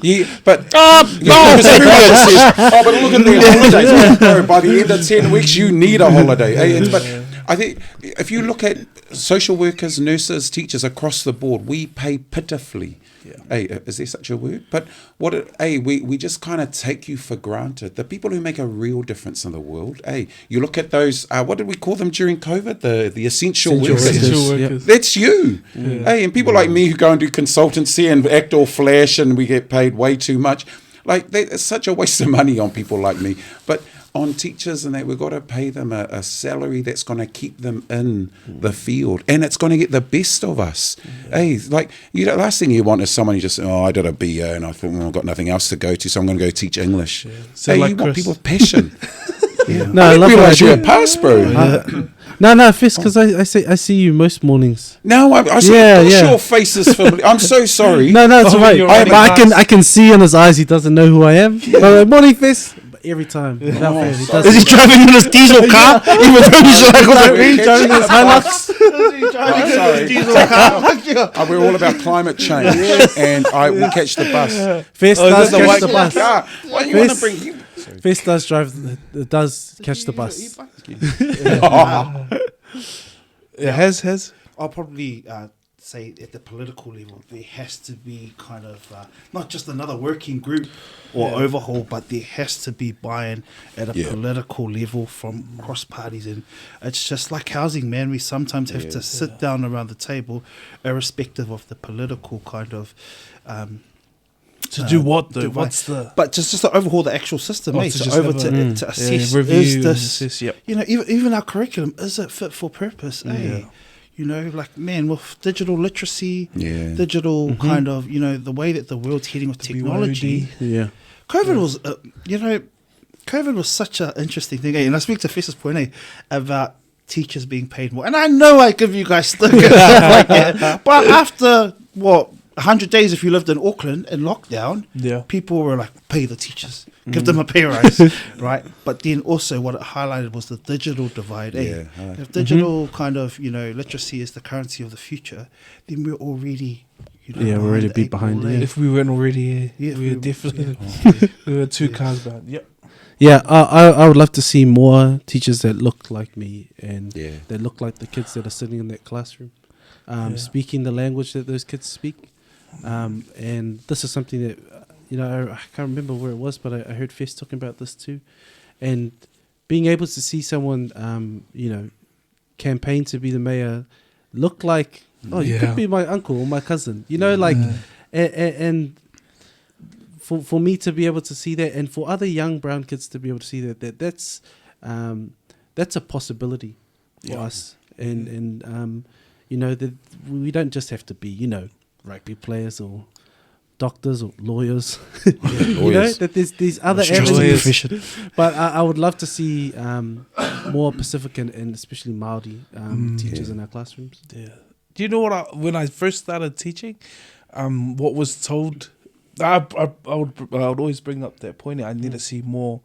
Yeah, but because everyone says, "Oh, but look at the holidays." No, by the end of 10 weeks, you need a holiday. But I think if you look at social workers, nurses, teachers across the board, we pay pitifully. Yeah. Hey, is there such a word? But we just kind of take you for granted. The people who make a real difference in the world. Hey, you look at those. What did we call them during COVID? The essential workers. Essential workers. That's you. Hey, and people like me who go and do consultancy and act all flash and we get paid way too much. Like, it's such a waste of money on people like me. But on teachers and that, we've got to pay them a salary that's going to keep them in the field, and it's going to get the best of us. Hey, like, the last thing you want is someone who just, I did a BA and I thought, I've got nothing else to go to, so I'm going to go teach English. So hey, like you want Chris. people with passion. No, I I love didn't realise that you idea. were pass, bro. No, Fist, because I see you most mornings. No, I saw your faces familiar. I'm so sorry. No, it's alright. you're But right. I can see in his eyes he doesn't know who I am. But like, morning, Fist. But every time, without fail, he does. Is he driving in his diesel car? Even though he's like on the He's driving his Hilux. We're all about climate change, and I will catch the bus. Fist does catch the bus. Yeah. Why you want to Fist- bring? Fist does catch the bus. Yeah, has. I'll probably say at the political level, there has to be kind of not just another working group or overhaul, but there has to be buy-in at a political level from cross parties. And it's just like housing, man. We sometimes have to sit down around the table, irrespective of the political kind of. To do what though? divide. What's the But just to overhaul the actual system, Oh, mate. to So just over have a- to assess, review is and this, assess, yep. you know, even our curriculum, is it fit for purpose? Eh? You know, like, man, with digital literacy, digital kind of, you know, the way that the world's heading with technology. Yeah. COVID was, COVID was such an interesting thing. And I speak to Fess's point about teachers being paid more. And I know I give you guys stick and stuff like that. But after, 100 days, if you lived in Auckland in lockdown, people were like, pay the teachers, give them a pay rise, right? But then also what it highlighted was the digital divide. If digital kind of, you know, literacy is the currency of the future, then we're already, you know, we're already the beat eight behind. ball Yeah. If we weren't already Yeah, we were we- definitely we were 2 cars behind. Yep. Yeah, I would love to see more teachers that look like me and that look like the kids that are sitting in that classroom, speaking the language that those kids speak. And this is something that, you know, I can't remember where it was, but I heard Fess talking about this too. And being able to see someone, you know, campaign to be the mayor look like, you could be my uncle or my cousin, you know, like, and for me to be able to see that, and for other young brown kids to be able to see that's a possibility for us. And you know, that we don't just have to be, you know, rugby players or doctors or lawyers. You know, that there's these other avenues. But I would love to see more Pacific and especially Māori teachers in our classrooms. Yeah. Do you know what? When I first started teaching, what was told, I would always bring up that point. I need to see more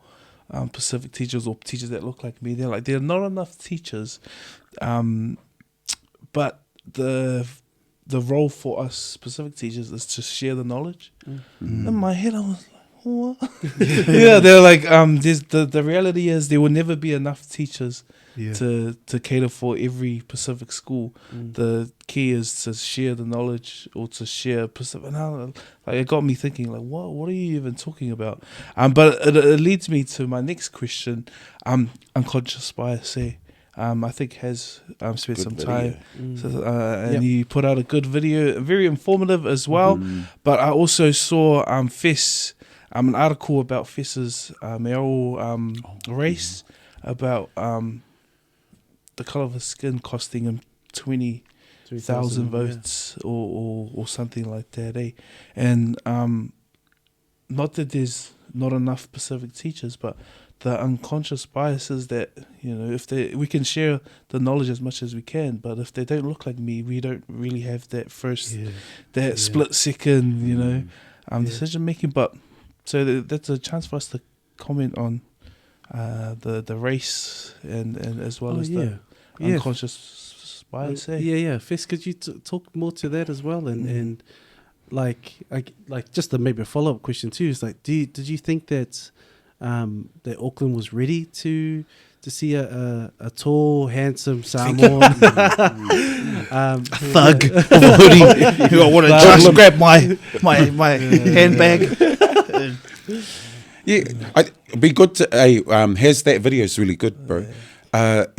Pacific teachers or teachers that look like me. They're like, there are not enough teachers, but the role for us Pacific teachers is to share the knowledge. In my head, I was like, what? They're like, there's the reality is there will never be enough teachers to cater for every Pacific school. The key is to share the knowledge or to share Pacific. And it got me thinking, like, what are you even talking about? But it leads me to my next question. Unconscious bias, I think has spent some time, and he put out a good video, very informative as well. But I also saw Fess, an article about Fess's mayoral race, about the colour of his skin costing him 20,000 votes or something like that, And not that there's not enough Pacific teachers, but the unconscious biases that, if we can share the knowledge as much as we can, but if they don't look like me, we don't really have that split second, decision making. But so that's a chance for us to comment on the race and as well as the unconscious bias. Fess, could you talk more to that as well? And like just maybe a follow up question too is like, did you think that that Auckland was ready to see a tall, handsome Samoan thug of a hoodie who I want to just grab my handbag? It'd be good to. Has that video is really good, bro. But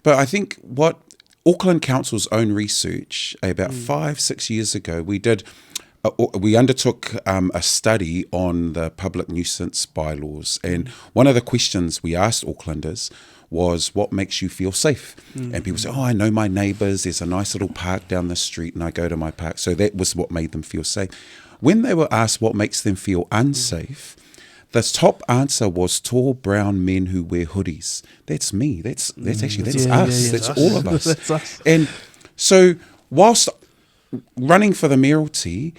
I think what Auckland Council's own research about 5-6 years ago, we undertook a study on the public nuisance bylaws, and one of the questions we asked Aucklanders was, what makes you feel safe? And people say, I know my neighbours, there's a nice little park down the street and I go to my park. So that was what made them feel safe. When they were asked what makes them feel unsafe, the top answer was tall brown men who wear hoodies. That's me. That's us. That's all of us. That's us. And so whilst running for the mayoralty,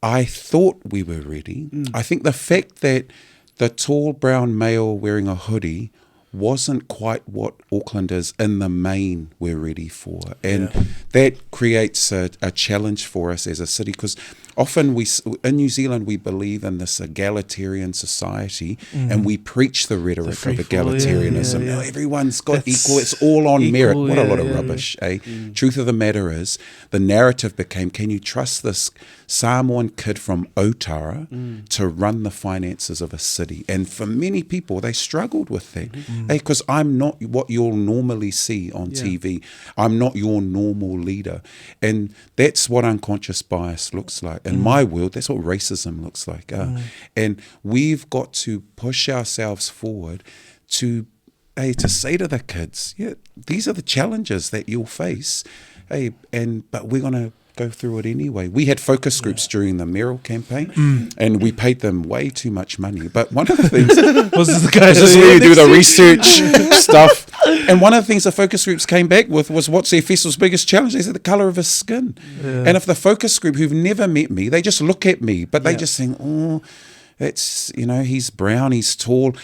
I thought we were ready. I think the fact that the tall brown male wearing a hoodie wasn't quite what Aucklanders in the main were ready for. And that creates a challenge for us as a city, because often in New Zealand we believe in this egalitarian society, and we preach the rhetoric of egalitarianism. No, everyone's got equal, it's all on merit. What a lot of rubbish, eh? Truth of the matter is, the narrative became, can you trust this Samoan kid from Otara to run the finances of a city? And for many people, they struggled with that. Because I'm not what you'll normally see on TV. I'm not your normal leader. And that's what unconscious bias looks like. In my world, that's what racism looks like. And we've got to push ourselves forward to say to the kids, these are the challenges that you'll face. But we're going to go through it anyway. We had focus groups during the mayoral campaign, and we paid them way too much money. But one of the things was this where you do the research stuff. And one of the things the focus groups came back with was, what's Efeso's biggest challenge? They said the colour of his skin. And if the focus group who've never met me, they just look at me, but they just think, that's, he's brown, he's tall.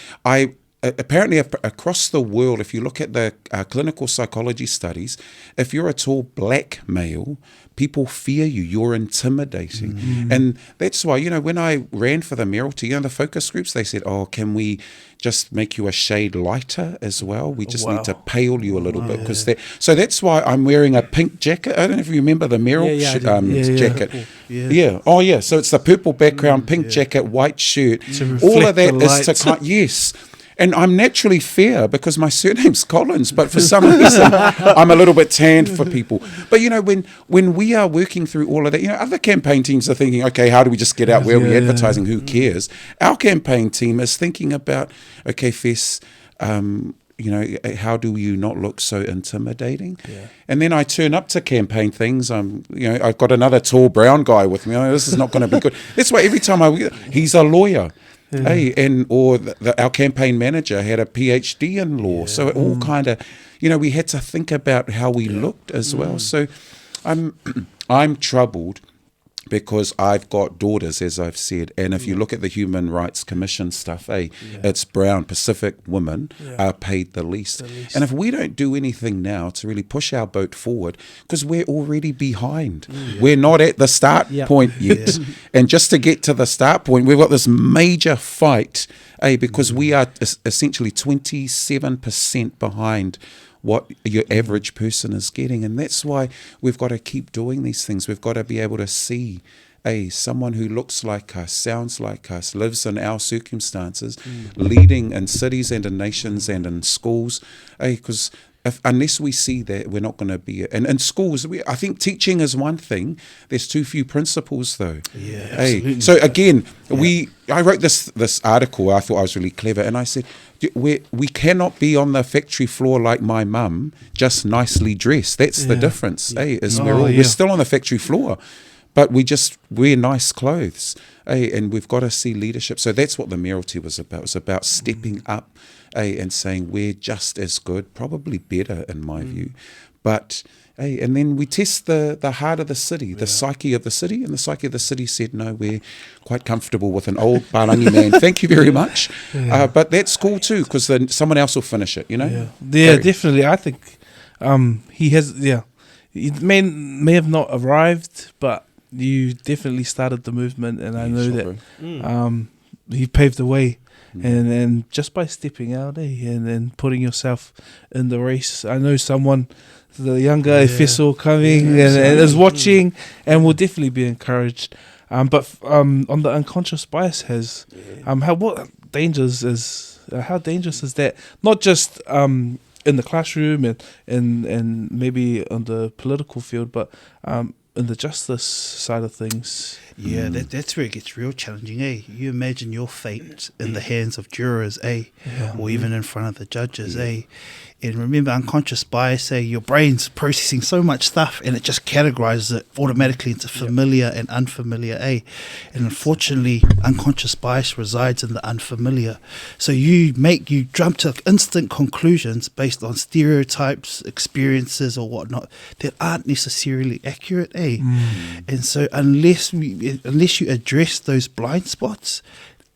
Apparently across the world, if you look at the clinical psychology studies, if you're a tall black male, people fear you, you're intimidating. And that's why, when I ran for the mayoralty, the focus groups, they said, can we just make you a shade lighter as well? We just need to pale you a little bit. So that's why I'm wearing a pink jacket. I don't know if you remember the mayoral jacket. So it's the purple background, pink jacket, white shirt. All of that is to yes. And I'm naturally fair because my surname's Collins, but for some reason I'm a little bit tanned for people. But when we are working through all of that, other campaign teams are thinking, okay, how do we just get out? Where are we advertising? Who cares? Our campaign team is thinking about, okay, Fess, how do you not look so intimidating? And then I turn up to campaign things. I've got another tall brown guy with me. This is not going to be good. That's why every time he's a lawyer. Our campaign manager had a PhD in law, so it all kind of, we had to think about how we looked as well. So I'm troubled because I've got daughters, as I've said, and if you look at the Human Rights Commission stuff, it's brown Pacific women are paid the least. And if we don't do anything now to really push our boat forward, because we're already behind, we're not at the start point yet. And just to get to the start point, we've got this major fight, because we are essentially 27% behind what your average person is getting. And that's why we've got to keep doing these things. We've got to be able to see someone who looks like us, sounds like us, lives in our circumstances, leading in cities and in nations and in schools, because unless we see that, we're not going to be. And in schools, I think teaching is one thing. There's too few principals, though. Absolutely. So again, I wrote this article. I thought I was really clever, and I said, we cannot be on the factory floor like my mum, just nicely dressed. That's the difference. We're still on the factory floor, but we just wear nice clothes. and we've got to see leadership. So that's what the mayoralty was about. It was about stepping up, and saying we're just as good, probably better in my view. But and then we test the heart of the city, the psyche of the city, and the psyche of the city said, no, we're quite comfortable with an old Parangi man. Thank you very much. But that's cool too, because then someone else will finish it, you know? Yeah, definitely. I think he has, he may have not arrived, but you definitely started the movement, and I know that he paved the way. And just by stepping out, and then putting yourself in the race, I know someone, the younger Efeso coming and is watching, and will definitely be encouraged. But on the unconscious bias how dangerous is that? Not just in the classroom and maybe on the political field, but in the justice side of things. Yeah, that's where it gets real challenging, You imagine your fate in the hands of jurors, or even in front of the judges, And remember, unconscious bias, your brain's processing so much stuff, and it just categorizes it automatically into familiar and unfamiliar, And unfortunately, unconscious bias resides in the unfamiliar. So you jump to instant conclusions based on stereotypes, experiences, or whatnot that aren't necessarily accurate, And so unless you address those blind spots,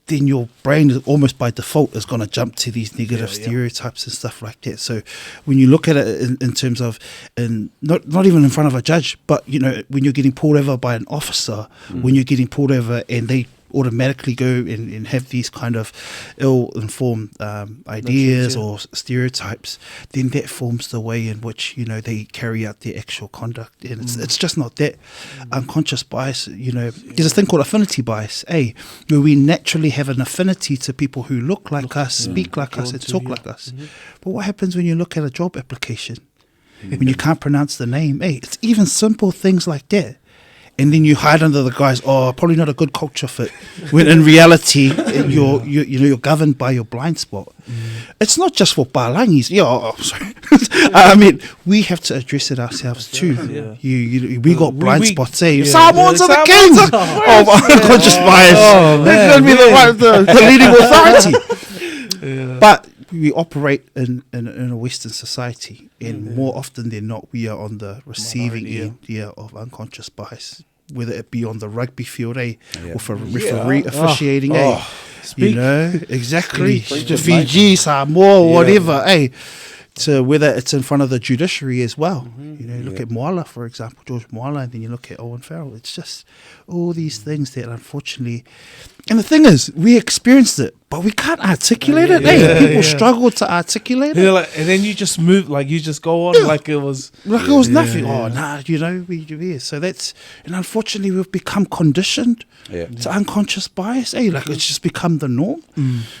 then your brain is almost by default is going to jump to these negative stereotypes and stuff like that. So when you look at it in terms of, not even in front of a judge, but when you're getting pulled over by an officer, when you're getting pulled over and they automatically go and have these kind of ill-informed ideas or stereotypes, then that forms the way in which they carry out their actual conduct. And it's just not that. Unconscious bias, there's this thing called affinity bias, where we naturally have an affinity to people who look like us, speak like us, and talk like us. But what happens when you look at a job application when you can't pronounce the name? It's even simple things like that. And then you hide under the guise, probably not a good culture fit. When in reality, you're governed by your blind spot. It's not just for Palangis. Sorry. I mean, we have to address it ourselves too. We got blind spots. Samoans are the kings of unconscious bias. They're going to be the leading authority. But we operate in a Western society, and more often than not, we are on the receiving end of unconscious bias, whether it be on the rugby field, with a referee officiating, exactly, to Fiji, Samoa, whatever, to whether it's in front of the judiciary as well. Look at Moala, for example, George Moala, and then you look at Owen Farrell. It's just all these things that unfortunately, and the thing is, we experienced it, but we can't articulate it. People struggle to articulate it. And then you just move, you just go on like it was nothing. So that's, and unfortunately, we've become conditioned to unconscious bias. It's just become the norm.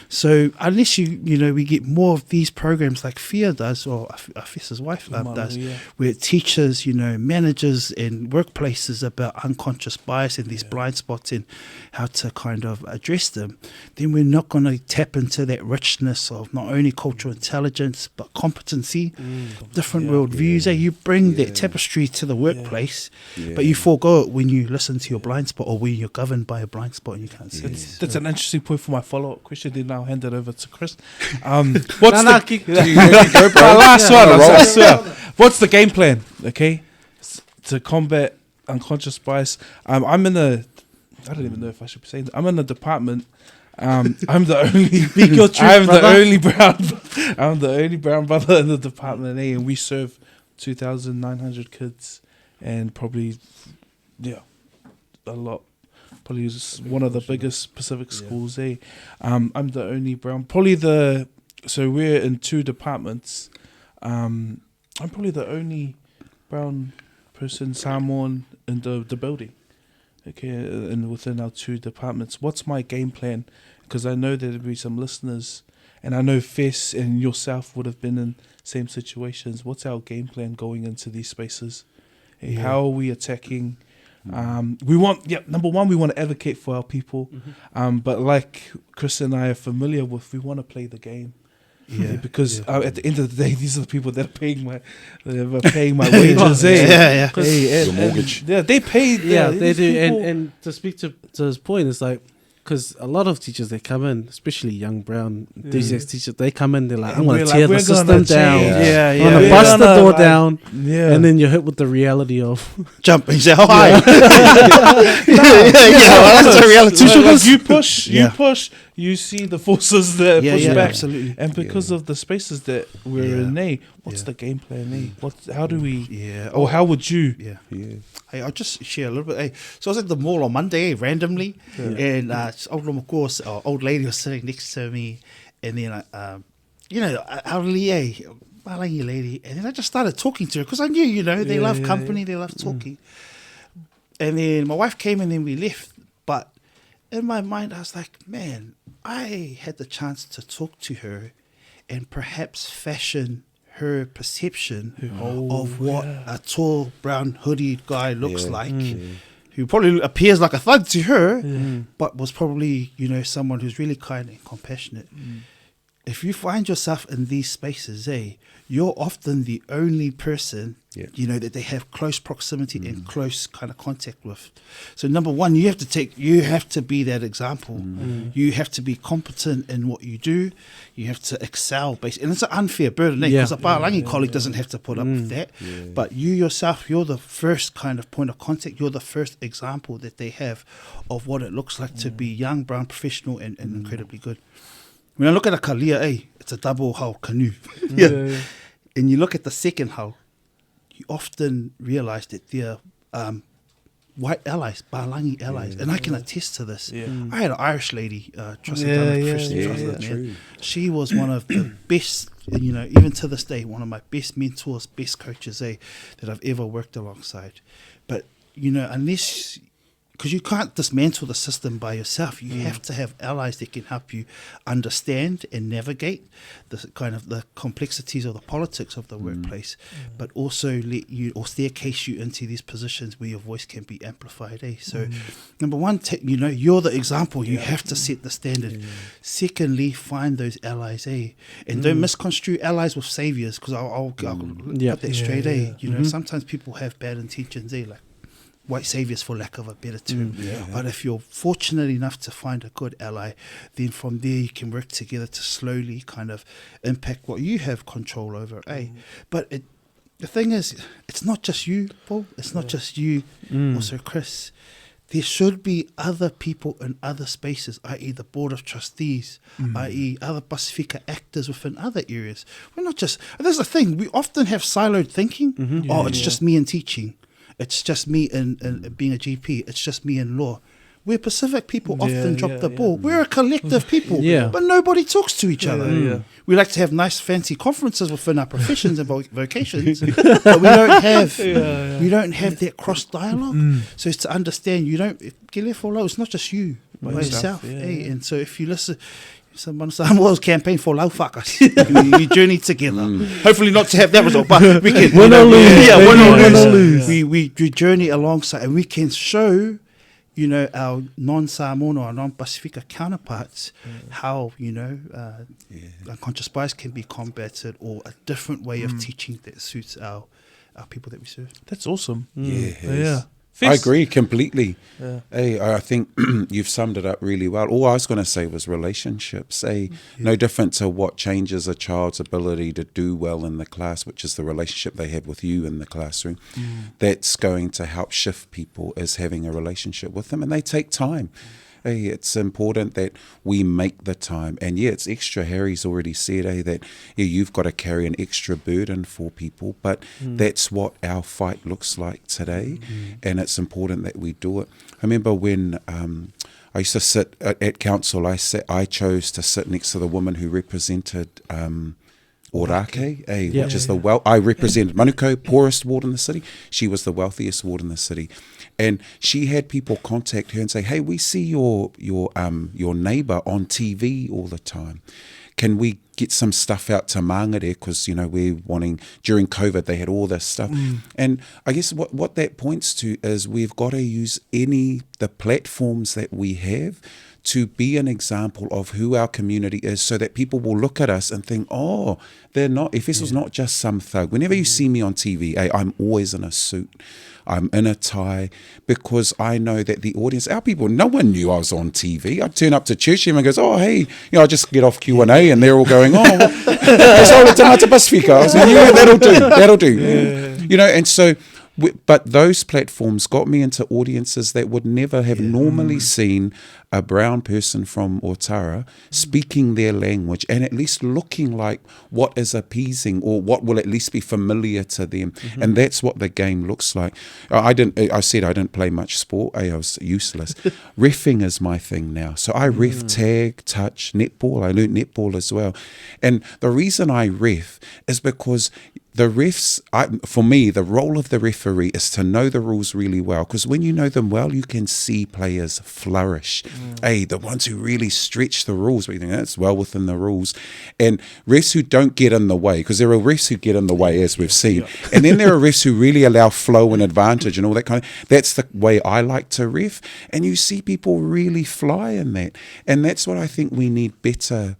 So unless we get more of these programs like FIA does, or Afesa's wife does, where it teaches managers and workplaces about unconscious bias and these blind spots and how to kind of address them, then we're not going to tap into that richness of not only cultural intelligence but competency, different worldviews. You bring that tapestry to the workplace, but you forego it when you listen to your blind spot, or when you're governed by a blind spot and you can't see it. That's an interesting point for my follow-up question. Then I'll hand it over to Chris. What's the game plan, to combat unconscious bias? I'm in a, I don't even know if I should be saying that. I'm in a department. I'm the only brown brother in the department, and we serve 2,900 kids, and probably a lot. Probably one of the biggest Pacific schools. I'm the only brown. So we're in two departments. I'm probably the only brown person, Samoan, in the building. And within our two departments, what's my game plan? Because I know there'll be some listeners, and I know Fess and yourself would have been in same situations. What's our game plan going into these spaces? How are we attacking? We want, number one, we want to advocate for our people. But like Chris and I are familiar with, we want to play the game. Yeah. Because at the end of the day, these are the people that are paying my wages. Yeah. Hey, Your mortgage. Yeah, they paid. Yeah, they these do. people- And to speak to his point, it's like, because a lot of teachers, they come in, especially young brown enthusiast teachers, they come in, they're like, I'm And going we're to like, tear the we're system gonna down. change. Yeah, I'm going We're to bust the gonna, door like, down. Yeah, And then you're hit with the reality of, Jumping so high. Well, that's the reality. Like, you Yeah. push, you see the forces that push back. Absolutely. And because of the spaces that we're in, what's the game plan? How do we? Yeah. Or how would you? Yeah. Yeah. Hey, I'll just share a little bit. Hey, so I was at the mall on Monday, randomly, and old lady was sitting next to me, and then elderly, Malangi lady, and then I just started talking to her because I knew, they love company, they love talking. And then my wife came, and then we left. But in my mind, I was like, man, I had the chance to talk to her, and perhaps fashion her perception of what a tall, brown, hoodied guy looks like, who probably appears like a thug to her, but was probably, someone who's really kind and compassionate. If you find yourself in these spaces, you're often the only person, that they have close proximity and close kind of contact with. So number one, you have to be that example. You have to be competent in what you do. You have to excel, basically. And it's an unfair burden, because a Palangi colleague doesn't have to put up with that. But you yourself, you're the first kind of point of contact. You're the first example that they have of what it looks like to be young, brown, professional, and incredibly good. When I look at a kalia, it's a double hull canoe. And you look at the second hull, you often realise that they're white allies, Palangi allies. And I can attest to this. I had an Irish lady, man. She was one of the best, even to this day, one of my best mentors, best coaches, that I've ever worked alongside. But, unless... Because you can't dismantle the system by yourself. You have to have allies that can help you understand and navigate the kind of the complexities of the politics of the workplace, but also let you or staircase you into these positions where your voice can be amplified. So, number one, you're the example. You have to set the standard. Secondly, find those allies, and don't misconstrue allies with saviors. Because I'll put that straight. Sometimes people have bad intentions. Like white saviors, for lack of a better term. But if you're fortunate enough to find a good ally, then from there you can work together to slowly kind of impact what you have control over. But the thing is, it's not just you, Paul. It's not just you, also Chris. There should be other people in other spaces, i.e. the board of trustees, i.e. other Pasifika actors within other areas. We're not just... There's the thing, we often have siloed thinking. It's just me in teaching. It's just me in being a GP. It's just me in law. Where Pacific people often drop the ball. We're a collective people, but nobody talks to each other. We like to have nice, fancy conferences within our professions and vocations, but we don't have that cross dialogue. So it's to understand it's not just you by yourself. And so if you listen. Samoa's campaign for lau whakas. We journey together. Hopefully not to have that result, but we can win or lose. win or lose. We journey alongside, and we can show, our non-Samoan or non-Pacifica counterparts how unconscious bias can be combated, or a different way of teaching that suits our people that we serve. That's awesome. I agree completely. I think you've summed it up really well. All I was going to say was relationships. No different to what changes a child's ability to do well in the class, which is the relationship they have with you in the classroom. That's going to help shift people, is having a relationship with them, and they take time. It's important that we make the time. And it's extra. Harry's already said that you've got to carry an extra burden for people, but that's what our fight looks like today. And it's important that we do it. I remember when I used to sit at council, I chose to sit next to the woman who represented Orake, which is I represented Manukau, poorest ward in the city. She was the wealthiest ward in the city. And she had people contact her and say, hey, we see your neighbour on TV all the time. Can we get some stuff out to Mangere, because, we're wanting, during COVID, they had all this stuff. And I guess what that points to is we've got to use the platforms that we have to be an example of who our community is, so that people will look at us and think, oh, Efeso's not just some thug. Whenever you see me on TV, I'm always in a suit. I'm in a tie, because I know that the audience, our people, no one knew I was on TV. I'd turn up to church and everyone goes, oh, hey, I just get off Q&A, and they're all going, oh, it's all the Tangata Pasifika. I was like, yeah, that'll do. And so, but those platforms got me into audiences that would never have normally seen a brown person from Otara speaking their language and at least looking like what is appeasing, or what will at least be familiar to them. And that's what the game looks like. I said I didn't play much sport. I was useless. Reffing is my thing now. So I ref, tag, touch, netball. I learned netball as well. And the reason I ref is because the refs, for me, the role of the referee is to know the rules really well, because when you know them well, you can see players flourish. The ones who really stretch the rules, where you think that's well within the rules, and refs who don't get in the way, because there are refs who get in the way, as we've seen, and then there are refs who really allow flow and advantage and all that kind of. That's the way I like to ref, and you see people really fly in that, and that's what I think we need better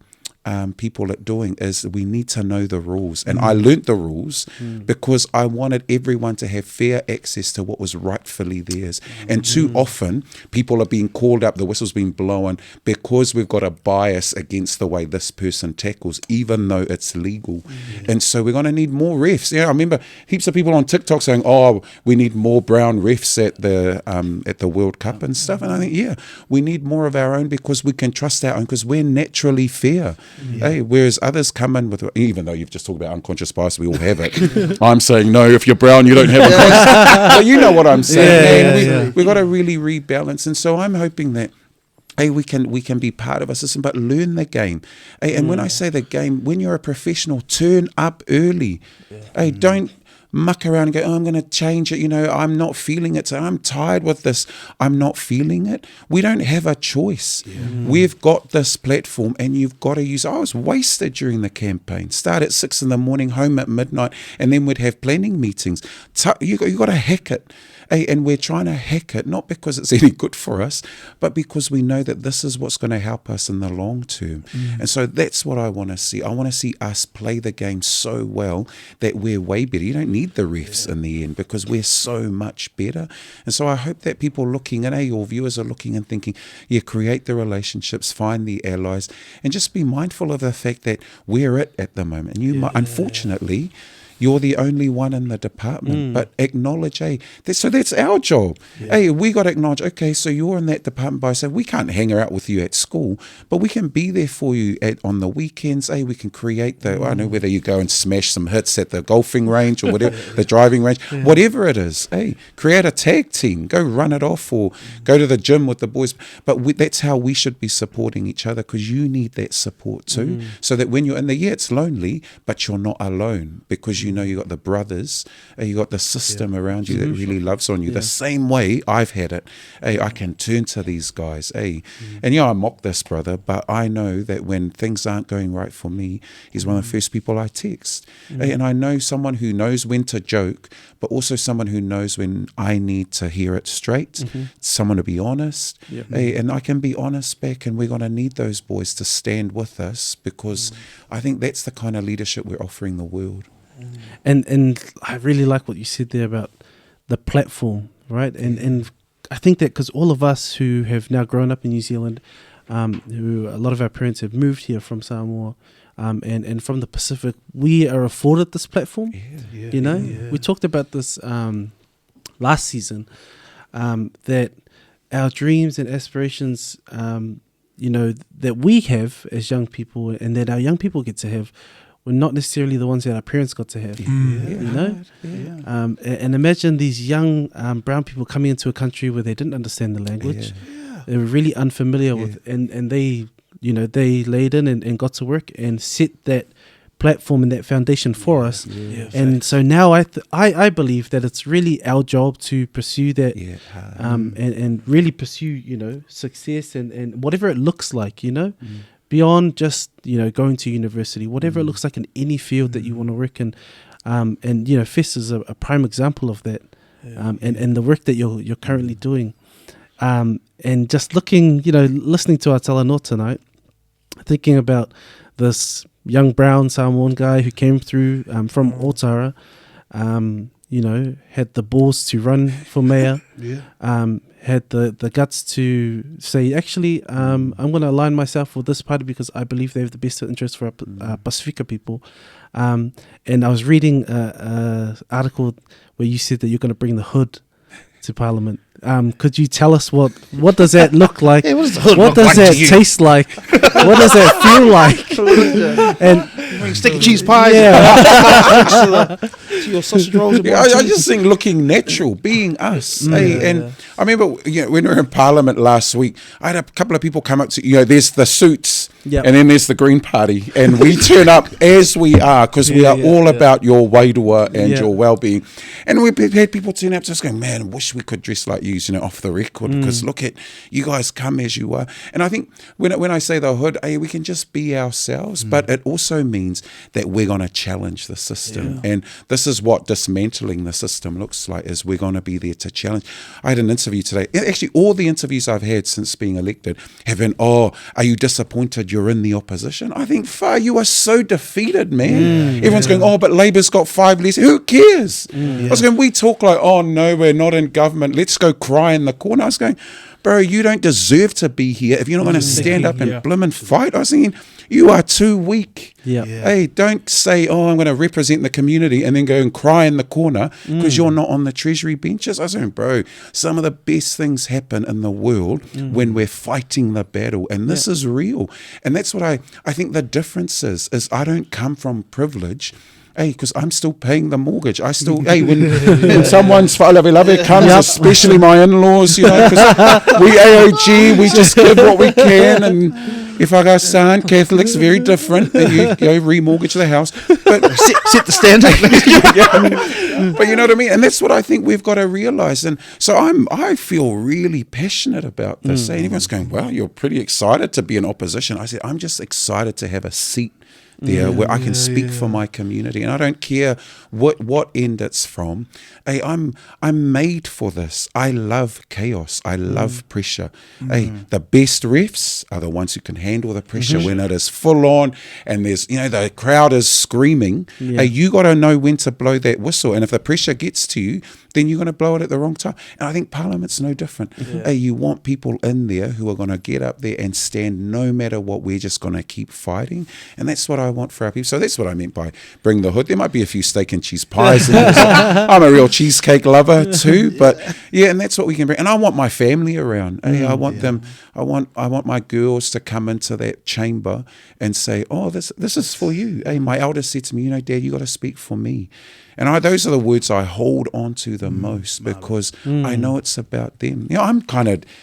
people at doing, is we need to know the rules. And I learnt the rules because I wanted everyone to have fair access to what was rightfully theirs. And too often people are being called up, the whistle's being blown, because we've got a bias against the way this person tackles, even though it's legal. And so we're going to need more refs. I remember heaps of people on TikTok saying, oh, we need more brown refs at the World Cup and stuff. And I think, we need more of our own, because we can trust our own, because we're naturally fair. Whereas others come in with, even though you've just talked about unconscious bias, we all have it. I'm saying, no, if you're brown, you don't have unconscious. But you know what I'm saying. We've got to really rebalance. And so I'm hoping that we can be part of a system, but learn the game. And when I say the game, when you're a professional, turn up early. Don't muck around and go, oh, I'm going to change it. I'm not feeling it. So I'm tired with this. I'm not feeling it. We don't have a choice. We've got this platform, and you've got to use it. I was wasted during the campaign. Start at 6 a.m, home at midnight, and then we'd have planning meetings. You got to hack it. And we're trying to hack it, not because it's any good for us, but because we know that this is what's going to help us in the long term. And so that's what I want to see. I want to see us play the game so well that we're way better. You don't need the refs in the end, because we're so much better. And so I hope that people looking, and your viewers are looking and thinking, create the relationships, find the allies, and just be mindful of the fact that we're it at the moment. And unfortunately, you're the only one in the department, but acknowledge, so that's our job. We got to acknowledge, okay, so you're in that department, by so we can't hang out with you at school, but we can be there for you on the weekends. We can create I don't know whether you go and smash some hits at the golfing range or whatever, the driving range, whatever it is. Create a tag team, go run it off, or go to the gym with the boys. But that's how we should be supporting each other, because you need that support too, so that when you're in there, it's lonely, but you're not alone, because you got the brothers, you got the system around you that really loves on you. The same way I've had it. I can turn to these guys. And I mock this brother, but I know that when things aren't going right for me, he's one of the first people I text. And I know someone who knows when to joke, but also someone who knows when I need to hear it straight, someone to be honest. And I can be honest back, and we're going to need those boys to stand with us, because I think that's the kind of leadership we're offering the world. And I really like what you said there about the platform, right? And I think that because all of us who have now grown up in New Zealand, who a lot of our parents have moved here from Samoa, and from the Pacific, we are afforded this platform. We talked about this last season, that our dreams and aspirations, that we have as young people, and that our young people get to have, were not necessarily the ones that our parents got to have. And imagine these young brown people coming into a country where they didn't understand the language. They were really unfamiliar with, and they, they laid in and got to work and set that platform and that foundation for us. And so now I believe that it's really our job to pursue that, and really pursue, success and whatever it looks like, beyond just, going to university, whatever it looks like in any field that you want to work in. And, FES is a prime example of that. And the work that you're currently doing. And just looking, listening to our Talanoa tonight, thinking about this young brown Samoan guy who came through from Otara, had the balls to run for mayor, had the guts to say, actually, I'm going to align myself with this party because I believe they have the best interest for our Pacifica people. And I was reading an article where you said that you're going to bring the hood to Parliament. Could you tell us what does that look like? Hey, what does the hood what look does like that to you? taste like? What does that feel like? And Sticky cheese pies. To your sausage rolls. And I just think looking natural, being us. And I remember when we were in Parliament last week, I had a couple of people come up to, there's the suits and then there's the Green Party. And we turn up as we are because we are all about your wairua and your well-being. And we've had people turn up just going, man, I wish we could dress like you, off the record, because look at you guys, come as you are. And I think when I say the hood, we can just be ourselves, but it also means that we're going to challenge the system. And this is what dismantling the system looks like, is we're going to be there to challenge. I had an interview today. Actually, all the interviews I've had since being elected have been, are you disappointed you're in the opposition? I think, you are so defeated, man. Everyone's going, but Labour's got 5 less. Who cares? I was going, we talk like, no, we're not in government. Let's go cry in the corner. I was going, bro, you don't deserve to be here if you're not going to stand up and blimmin' fight. I was thinking, you are too weak. Hey, don't say, I'm going to represent the community and then go and cry in the corner because you're not on the Treasury benches. I was saying, bro, some of the best things happen in the world when we're fighting the battle, and this is real. And that's what I think the difference is I don't come from privilege. Because I'm still paying the mortgage. I still, when someone's whalawe comes, especially my in-laws, because we AOG, we just give what we can. And if I go, son, Catholics, very different. Then you go remortgage the house. But set the standard. But you know what I mean? And that's what I think we've got to realise. And so I feel really passionate about this. And everyone's going, well, you're pretty excited to be in opposition. I said, I'm just excited to have a seat there where I can speak for my community, and I don't care what end it's from. I'm made for this. I love chaos. I love pressure. The best refs are the ones who can handle the pressure when it is full on and there's the crowd is screaming. You got to know when to blow that whistle, and if the pressure gets to you, then you're going to blow it at the wrong time. And I think Parliament's no different. You want people in there who are going to get up there and stand no matter what. We're just going to keep fighting, and that's what I want for our people. So that's what I meant by bring the hood. There might be a few steak and cheese pies in there. I'm a real cheesecake lover too, but and that's what we can bring. And I want my family around. I want them. I want my girls to come into that chamber and say, this is for you. My elder said to me, Dad, you got to speak for me. And those are the words I hold on to the most, because I know it's about them.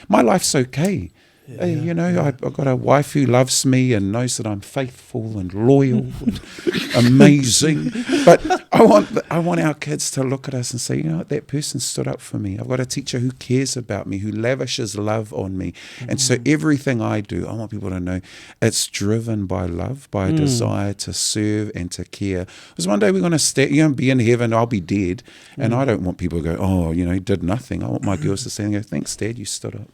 My life's okay. I've got a wife who loves me and knows that I'm faithful and loyal and amazing. But I want our kids to look at us and say, that person stood up for me. I've got a teacher who cares about me, who lavishes love on me. And so everything I do, I want people to know it's driven by love, by a desire to serve and to care. Because one day we're going to be in heaven, I'll be dead. And I don't want people to go, he did nothing. I want my girls to stand and go, thanks, Dad, you stood up.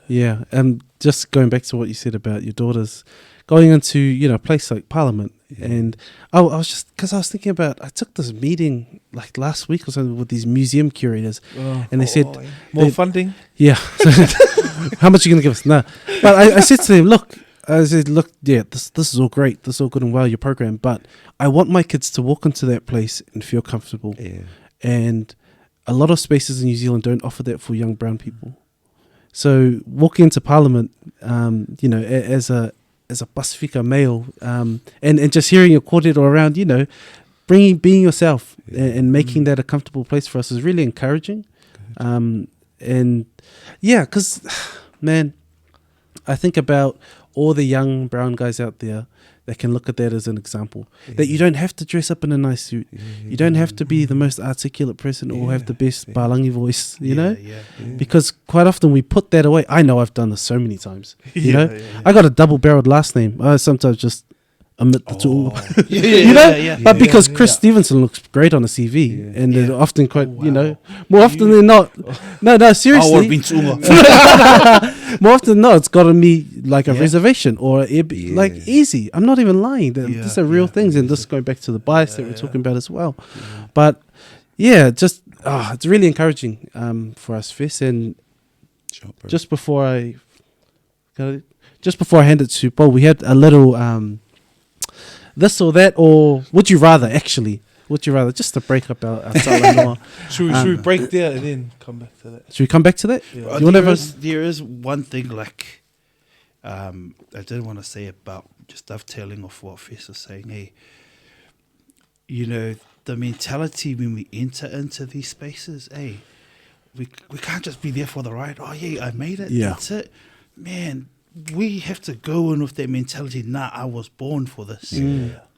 Yeah, and just going back to what you said about your daughters going into a place like Parliament, and I was thinking about, I took this meeting like last week or something with these museum curators, and they said more funding. Yeah, how much are you going to give us? No, but I said to them, look, this is all great, this is all good and well, your program, but I want my kids to walk into that place and feel comfortable, and a lot of spaces in New Zealand don't offer that for young brown people. So walking into Parliament, as a Pacifica male, and just hearing your kōrero around, being yourself and making that a comfortable place for us is really encouraging. Because, man, I think about all the young brown guys out there that can look at that as an example. That you don't have to dress up in a nice suit. You don't have to be the most articulate person or have the best balangi voice, you know? Because quite often we put that away. I know I've done this so many times. You know? I got a double-barreled last name. I sometimes just omit the two. You know? But because Chris Stevenson looks great on a CV and they're often quite, you know, more often than not. No, seriously. I would have been More often than not, it's got to be like a reservation or like easy. I'm not even lying. These are real things. And this going back to the bias that we're talking about as well. But just it's really encouraging for us, Fess. And just before I hand it to Paul, we had a little this or that, or would you rather, actually? Would you rather, just to break up our Talanoa. Should we break there and then come back to that? Should we come back to that? Yeah. There is one thing, like, I did want to say about just dovetailing off what Fess was saying. Hey, you know, the mentality when we enter into these spaces, hey, we can't just be there for the ride. Oh, yeah, I made it. Yeah. That's it. Man, we have to go in with that mentality. Nah, I was born for this.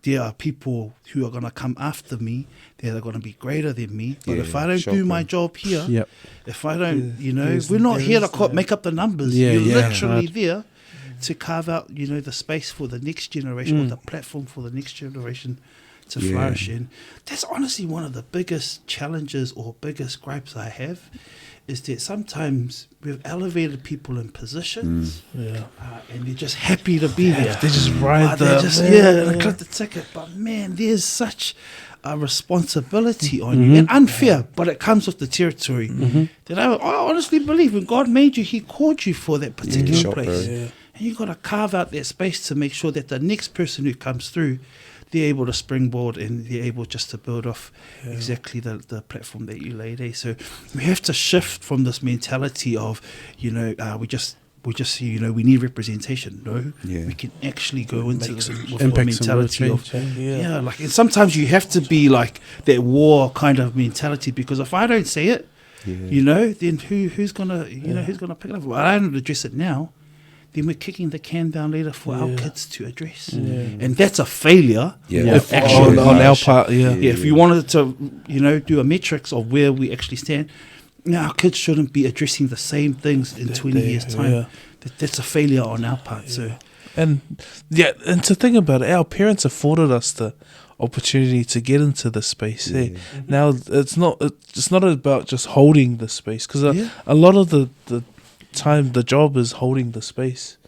There are people who are going to come after me. They're going to be greater than me. But if I don't do my job here, if I don't, you know, we're not here to make up the numbers. You're literally there to carve out, you know, the space for the next generation or the platform for the next generation to flourish in. That's honestly one of the biggest challenges or biggest gripes I have, is that sometimes we've elevated people in positions and they're just happy to be there. They just ride they cut the ticket. But man, there's such a responsibility on you, and unfair, but it comes with the territory. That I honestly believe when God made you, He called you for that particular place. And you got to carve out that space to make sure that the next person who comes through, they're able to springboard and they're able just to build off exactly the platform that you laid. So we have to shift from this mentality of, you know, we just you know, we need representation. No, we can actually go into this with a mentality of like, and sometimes you have to be like that war kind of mentality, because if I don't say it, you know, then who's gonna who's gonna pick it up? Well, I don't address it now, then we're kicking the can down later for our kids to address. And that's a failure. If on our part, if you wanted to, you know, do a metrics of where we actually stand, now our kids shouldn't be addressing the same things in 20 years' time. That's a failure on our part. So, and to think about it, our parents afforded us the opportunity to get into the space. Now it's not about just holding the space, because a lot of the time the job is holding the space,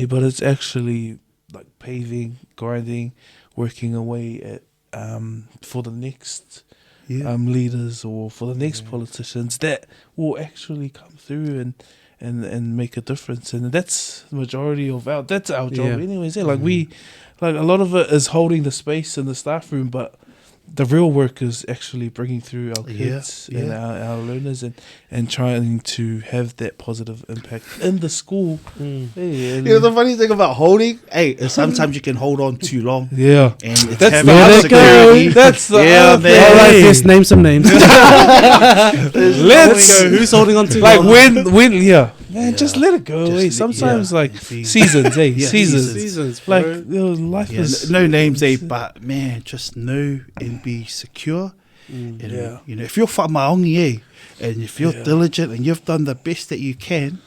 but it's actually like paving, grinding, working away at for the next leaders or for the next politicians that will actually come through and make a difference. And that's the majority of our job anyways. Like a lot of it is holding the space in the staff room, but the real work is actually bringing through our kids and our learners and trying to have that positive impact in the school. You know, the funny thing about holding, is sometimes you can hold on too long. And it's that's having insecurity. That's the all right, just name some names. Let's go. Who's holding on too like long? Man, just let it go. Sometimes seasons, seasons. Like life is no names, but man, just know and be secure. And, you know, if you're whamaongi, and if you're diligent and you've done the best that you can,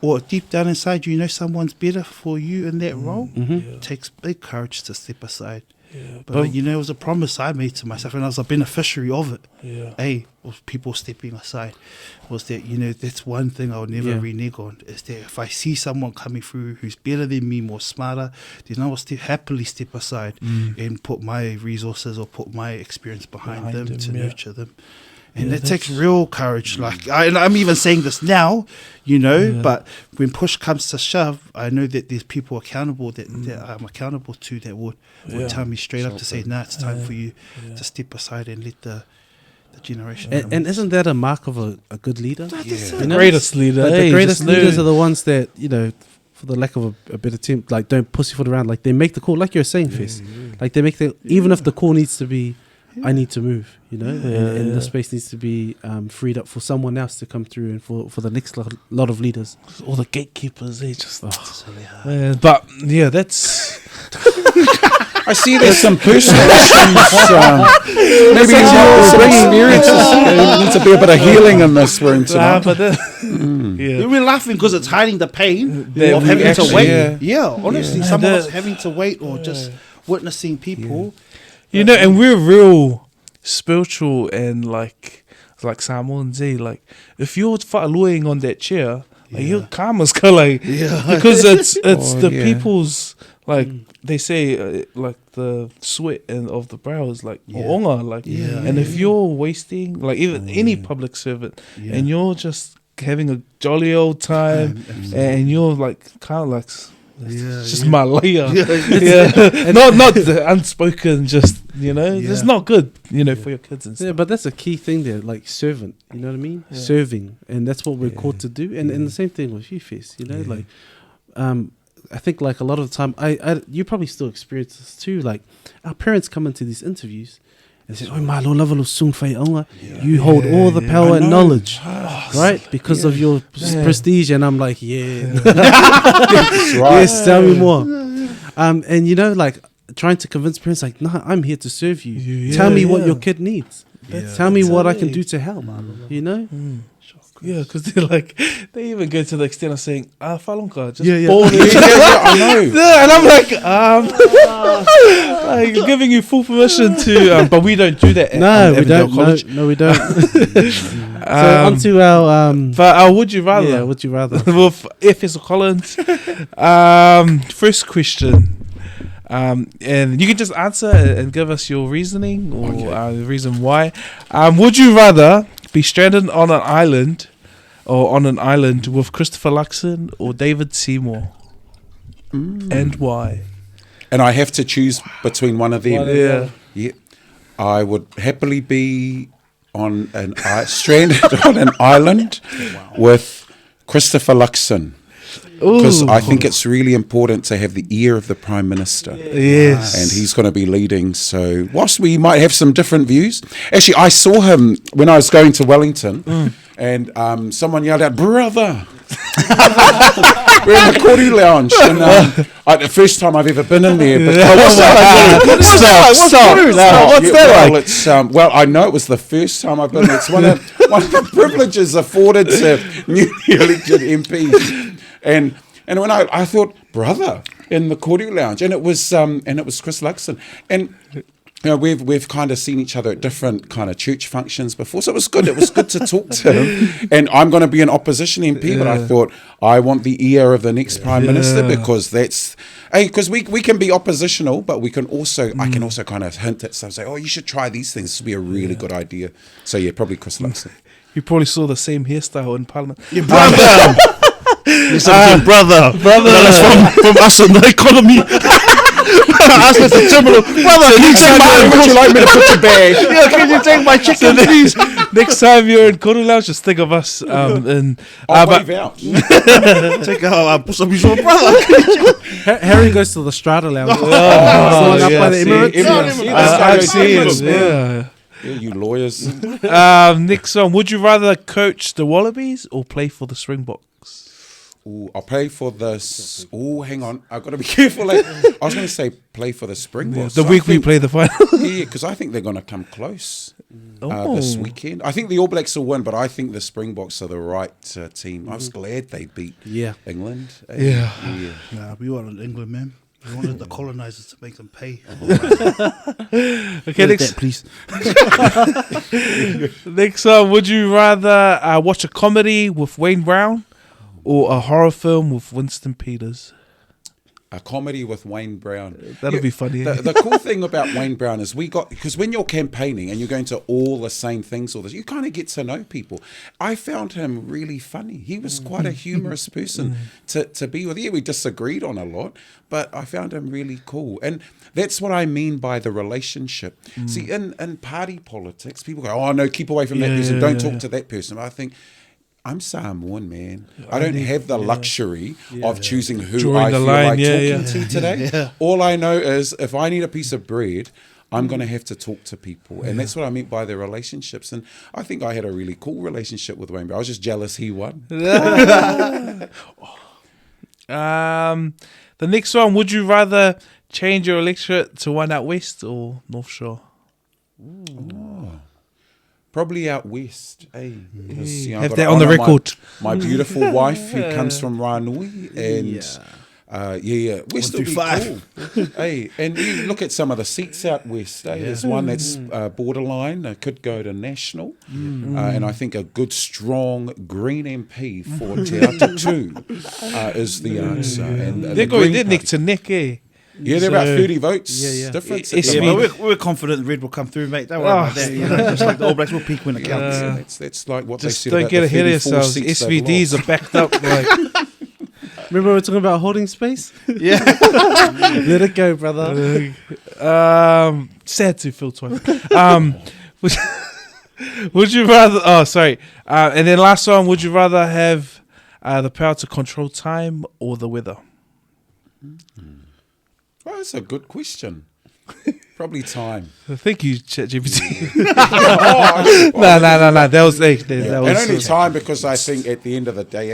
or deep down inside you know someone's better for you in that role, it takes big courage to step aside. But you know, it was a promise I made to myself, and I was a beneficiary of it. Was people stepping aside. Was that, you know, that's one thing I would never renege on, is that if I see someone coming through who's better than me, more smarter, then I will happily step aside and put my resources or put my experience behind them to nurture them. And that takes real courage. Like, I'm even saying this now, you know, but when push comes to shove, I know that there's people accountable that I'm accountable to that would tell me straight up to say, nah, it's time for you to step aside and let the generation. And isn't that a mark of a good leader? The greatest leader. The greatest leaders are the ones that, you know, for the lack of a better term, like, don't pussyfoot around. Like, they make the call, like you're saying, Fess. Like, they make the, even if the call needs to be I need to move, and the space needs to be freed up for someone else to come through, and for the next lot of leaders. All the gatekeepers, they just. Silly hard. But yeah, that's. I see there's some personal issues. Maybe some experiences. Needs to be a bit of healing in this room tonight. We're laughing because it's hiding the pain Yeah, of we having actually- to wait. Yeah, honestly, Yeah. some of And us having to wait or just witnessing people. And we're real spiritual and like Samoan Z. Like, if you're wha'aluing on that chair, like your karma's like because it's the people's like they say like the sweat and of the brow is like onga, like and if you're wasting like even any public servant and you're just having a jolly old time and you're like kind of like it's just malaya, not the unspoken, just it's not good, for your kids and stuff. Yeah, but that's a key thing there, like servant. You know what I mean? Yeah. Serving, and that's what we're called to do. And the same thing with you, Fizz. Like, I think like a lot of the time, I you probably still experience this too. Like, our parents come into these interviews and say, "Oh, my Lord, soon you hold all the power and knowledge, right? Because of your prestige." And I'm like, That's right. yes, tell me more. And like trying to convince parents, like, "No, I'm here to serve you. Tell me what your kid needs. Tell me what I can do to help." Yeah, because they even go to the extent of saying, Falonka, just Yeah. board it. I know. Yeah, and I'm like, like giving you full permission to, but we don't do that. No, at we don't. College. No, we don't. So on to our But would you rather? Yeah, would you rather? With Efeso Collins. First question. And you can just answer and give us your reasoning or the reason why. Would you rather be stranded on an island with Christopher Luxon or David Seymour? And why? And I have to choose between one of them. Yeah. I would happily be on stranded on an island with Christopher Luxon. Because I think it's really important to have the ear of the Prime Minister. Yes. And he's going to be leading. So whilst we might have some different views, actually I saw him when I was going to Wellington and someone yelled out, "Brother!" We're in the Kori Lounge. And, the first time I've ever been in there. But what's that like? Well, I know it was the first time I've been there. It's one of the privileges afforded to newly elected MPs. And when I thought, "Brother," in the Kori Lounge, and it was Chris Luxon, and we've kind of seen each other at different kind of church functions before, so it was good. It was good to talk to him. And I'm going to be an opposition MP, but I thought I want the ear of the next Prime Minister because because we can be oppositional, but we can also I can also kind of hint at stuff, say, "Oh, you should try these things. This would be a really good idea." So probably Chris Luxon. You probably saw the same hairstyle in Parliament. Brother! brother, that's from us in the economy. Us as a terminal. Brother, can you take Would you like me to put the bag? can you take my chicken, please? Next time you're in Koro Lounge, just think of us. And I'll wave out. Take our brother. Harry goes to the Strata Lounge. Oh, up by the see, Emirates. I've seen Emirates, it. Yeah. Yeah, you lawyers. Next one. Would you rather coach the Wallabies or play for the Springboks? Ooh, I'll play for the. Oh, hang on. I've got to be careful. Like, I was going to say play for the Springboks. The week we play the final. Yeah, because I think they're going to come close this weekend. I think the All Blacks will win, but I think the Springboks are the right team. I was glad they beat England. Yeah. Nah, we wanted England, man. We wanted the colonisers to make them pay. Okay, next, please. next one. Would you rather watch a comedy with Wayne Brown or a horror film with Winston Peters? A comedy with Wayne Brown. That'll be funny. The cool thing about Wayne Brown is because when you're campaigning and you're going to all the same things, you kind of get to know people. I found him really funny. He was quite a humorous person to be with. Yeah, we disagreed on a lot, but I found him really cool. And that's what I mean by the relationship. See, in party politics, people go, "Oh no, keep away from that person. Don't talk to that person." But I think, I'm Samoan, man. I don't have the luxury of choosing who Drawing I the feel line, like talking yeah. to today. All I know is if I need a piece of bread, I'm going to have to talk to people. And that's what I meant by the relationships. And I think I had a really cool relationship with Wayne. I was just jealous he won. The next one, would you rather change your electorate to one out west or North Shore? Probably out west. Hey, because, you know, Have I've that got on to the honour record. My beautiful wife who comes from Ranui. And west will be 1 cool. Hey, and you look at some of the seats out west. Hey, there's one that's borderline. It could go to national. And I think a good, strong Green MP for Te Ata 2 is the answer. And They're going there neck to neck, eh? Yeah, they're about 30 votes Yeah. difference. It's Yeah, me. but we're confident Red will come through, mate. Don't worry about that. You know, just like the All Blacks will peak when it counts. That's like what Just they said don't about get the ahead of 34 yourselves. seats they've SVDs lost. are backed up. Like, Remember we were talking about holding space? Yeah. Let it go, brother. sad to feel twice. Would you rather? Oh, sorry. And then last one. Would you rather have the power to control time or the weather? Well, that's a good question. Probably time. Thank you, ChatGPT. Oh, No. That was that and was only time because I think at the end of the day,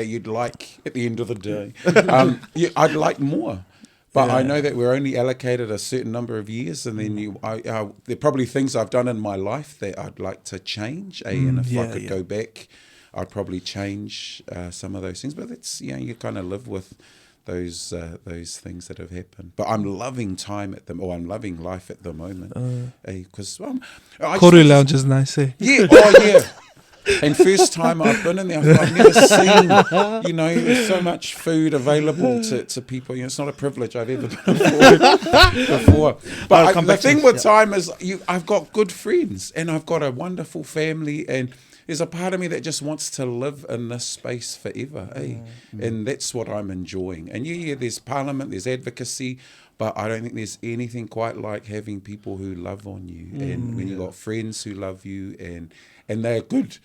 I'd like more. But I know that we're only allocated a certain number of years, and then there are probably things I've done in my life that I'd like to change. And if I could go back, I'd probably change some of those things. But it's you kind of live with those things that have happened. But I'm loving I'm loving life at the moment. Because Koru Lounge is nice, eh? yeah, yeah. And first time I've been in there, I've never seen, there's so much food available to people. It's not a privilege I've ever been before. But the thing with time is I've got good friends and I've got a wonderful family, and there's a part of me that just wants to live in this space forever. And that's what I'm enjoying. And there's parliament, there's advocacy, but I don't think there's anything quite like having people who love on you. And when you've got friends who love you and they're good.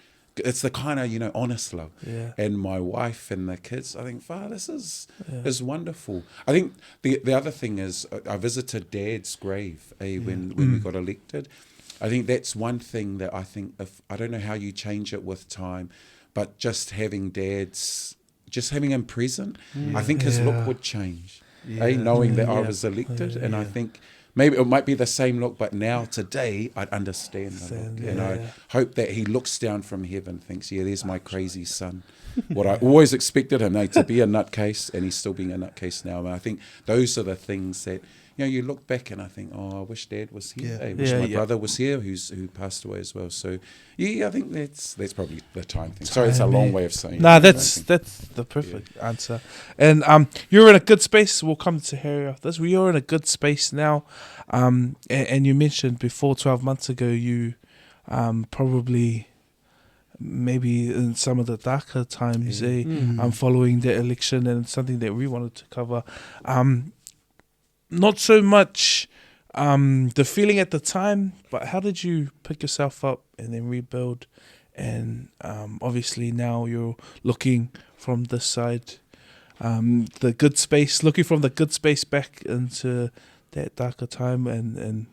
It's the kind of, honest love. Yeah. And my wife and the kids, I think, this is wonderful. I think the other thing is I visited Dad's grave when we got elected. I think that's one thing that I think, I don't know how you change it with time, but just having him present, I think his look would change. Knowing that I was elected. And I think maybe it might be the same look, but now today I'd understand the look. And I hope that he looks down from heaven and thinks, there's my crazy son. What I always expected him to be a nutcase, and he's still being a nutcase now. And I think those are the things that, you look back and I think, I wish Dad was here. I wish my brother was here who passed away as well. So, I think that's probably the time thing. Sorry, it's a long way of saying No, that's the perfect answer. And you're in a good space. We'll come to Harry after this. You're in a good space now. And you mentioned before 12 months ago, you probably maybe in some of the darker times following the election, and something that we wanted to cover. Not so much the feeling at the time, but how did you pick yourself up and then rebuild? And obviously now you're looking from this side, the good space, looking from the good space back into that darker time, and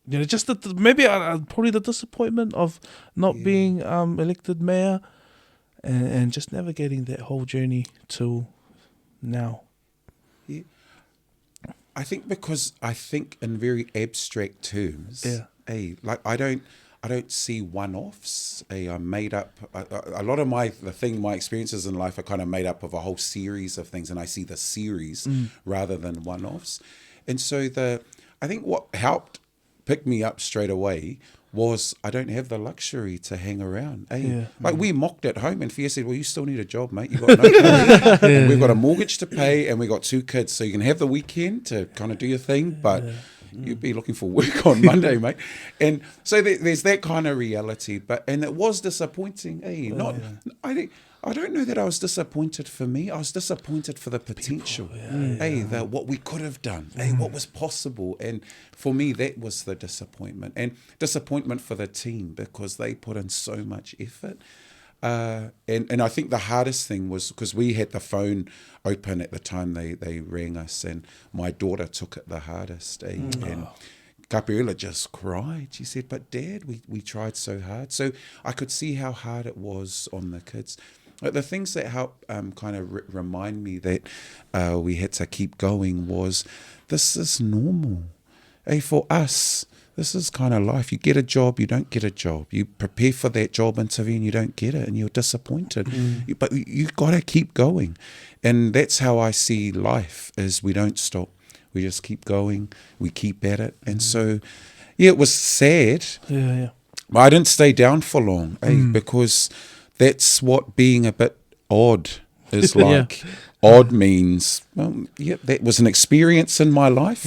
just maybe probably the disappointment of not being elected mayor, and just navigating that whole journey till now. Yeah. I think because I think in very abstract terms, like I don't see one-offs. I'm made up. A lot of my experiences in life are kind of made up of a whole series of things, and I see the series rather than one-offs. And so I think what helped pick me up straight away was I don't have the luxury to hang around. Like we mocked at home, and Fia said, "Well, you still need a job, mate. You got no career. We've got a mortgage to pay, and we've got 2 kids, so you can have the weekend to kind of do your thing, but you'd be looking for work on Monday, mate." And so there's that kind of reality. And it was disappointing. I don't know that I was disappointed for me. I was disappointed for the potential. What we could have done. What was possible. And for me, that was the disappointment. And disappointment for the team because they put in so much effort. And I think the hardest thing was because we had the phone open at the time they rang us, and my daughter took it the hardest. And Gabriella just cried. She said, but Dad, we tried so hard. So I could see how hard it was on the kids. But the things that help kind of remind me that we had to keep going was, this is normal. Hey, for us, this is kind of life. You get a job, you don't get a job. You prepare for that job interview and you don't get it and you're disappointed. But you got to keep going. And that's how I see life, is we don't stop. We just keep going. We keep at it. And so, yeah, it was sad. Yeah. But I didn't stay down for long, because that's what being a bit odd is like. Odd means, well, yeah, that was an experience in my life,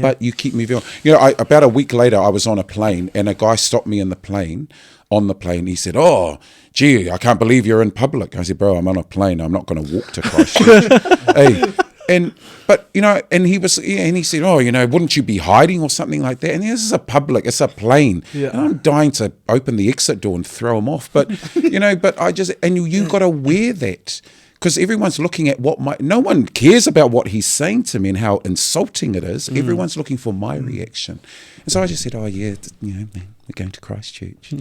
but you keep moving on. You know, about a week later, I was on a plane and a guy stopped me on the plane. He said, oh, gee, I can't believe you're in public. I said, bro, I'm on a plane. I'm not going to walk to Christchurch. But you know, and he said, oh, you know, wouldn't you be hiding or something like that? And this is it's a plane. Yeah. And I'm dying to open the exit door and throw him off. But, you know, you got to wear that. Because everyone's looking at no one cares about what he's saying to me and how insulting it is. Everyone's looking for my reaction. And so I just said, oh yeah, you know, man, we're going to Christchurch.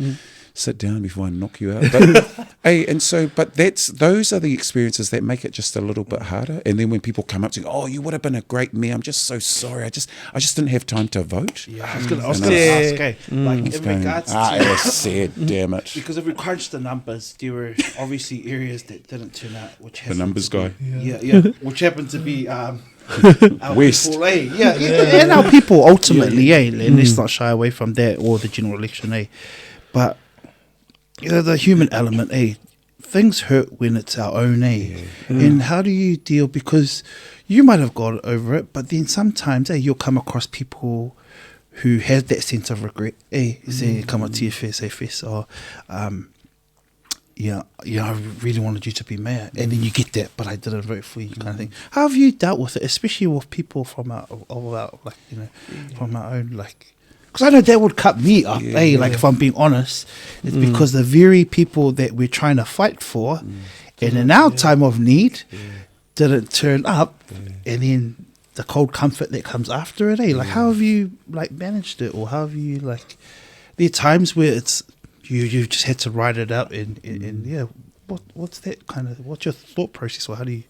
Sit down before I knock you out. But those are the experiences that make it just a little bit harder. And then when people come up to you, oh, you would have been a great mayor. I'm just so sorry. I just didn't have time to vote. Yeah, I was going to ask, like in regards to... it was sad, damn it. Because if we crunched the numbers, there were obviously areas that didn't turn out, which the numbers guy. Which happened to be... our West. people, and our people ultimately, and let's not shy away from that or the general election, but you know, the human element, things hurt when it's our own, and how do you deal, because you might have got over it, but then sometimes you'll come across people who has that sense of regret, say come up to your face, or I really wanted you to be mayor, and then you get that, but I didn't vote for you, kind of thing. How have you dealt with it, especially with people from our from our own, like, because I know that would cut me up, like if I'm being honest, it's because the very people that we're trying to fight for, and in our time of need, didn't turn up, and then the cold comfort that comes after it, like how have you like managed it, or how have you like, there are times where it's you just had to write it out, and what's that kind of, what's your thought process, or how do you?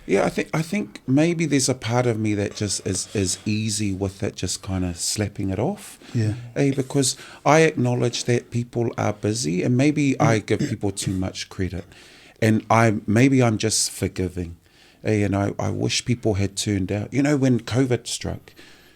Yeah, I think maybe there's a part of me that just is easy with it, just kind of slapping it off. Yeah. Because I acknowledge that people are busy, and maybe I give people too much credit, and I'm just forgiving. And I wish people had turned out. You know, when COVID struck,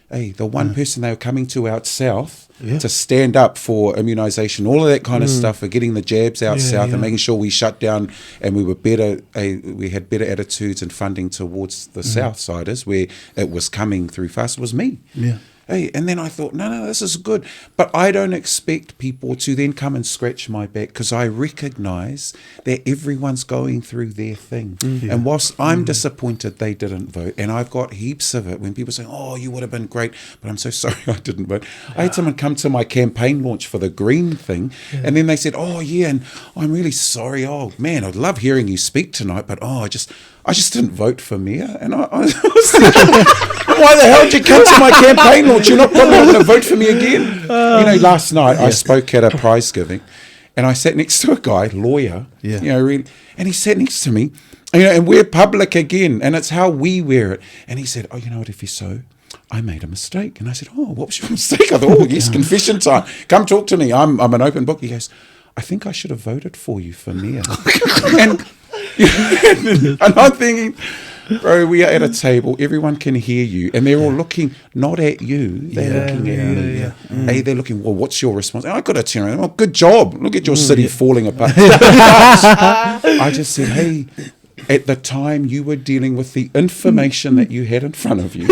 the one person they were coming to out south to stand up for immunisation, all of that kind of stuff, for getting the jabs out south and making sure we shut down and we were better, we had better attitudes and funding towards the south siders where it was coming through fast, was me. Yeah. And then I thought, no, this is good. But I don't expect people to then come and scratch my back, because I recognise that everyone's going through their thing. And whilst I'm disappointed they didn't vote, and I've got heaps of it when people say, oh, you would have been great, but I'm so sorry I didn't vote. I had someone come to my campaign launch for the green thing, and then they said, oh, yeah, and I'm really sorry. Oh, man, I'd love hearing you speak tonight, but I just didn't vote for mayor. And I was thinking, why the hell did you come to my campaign launch? You're probably not going to vote for me again. Last night I spoke at a prize giving, and I sat next to a guy, lawyer, really, and he sat next to me, and we're public again, and it's how we wear it. And he said, oh, you know what, Efeso, I made a mistake. And I said, oh, what was your mistake? I thought, oh, yes, confession time. Come talk to me. I'm an open book. He goes, I think I should have voted for you for mayor. and I'm thinking, bro, we are at a table, everyone can hear you, and they're all looking not at you, they're looking at me. They're looking, well, what's your response? And I got to turn around, well, good job, look at your city falling apart. I just said, hey, at the time you were dealing with the information that you had in front of you,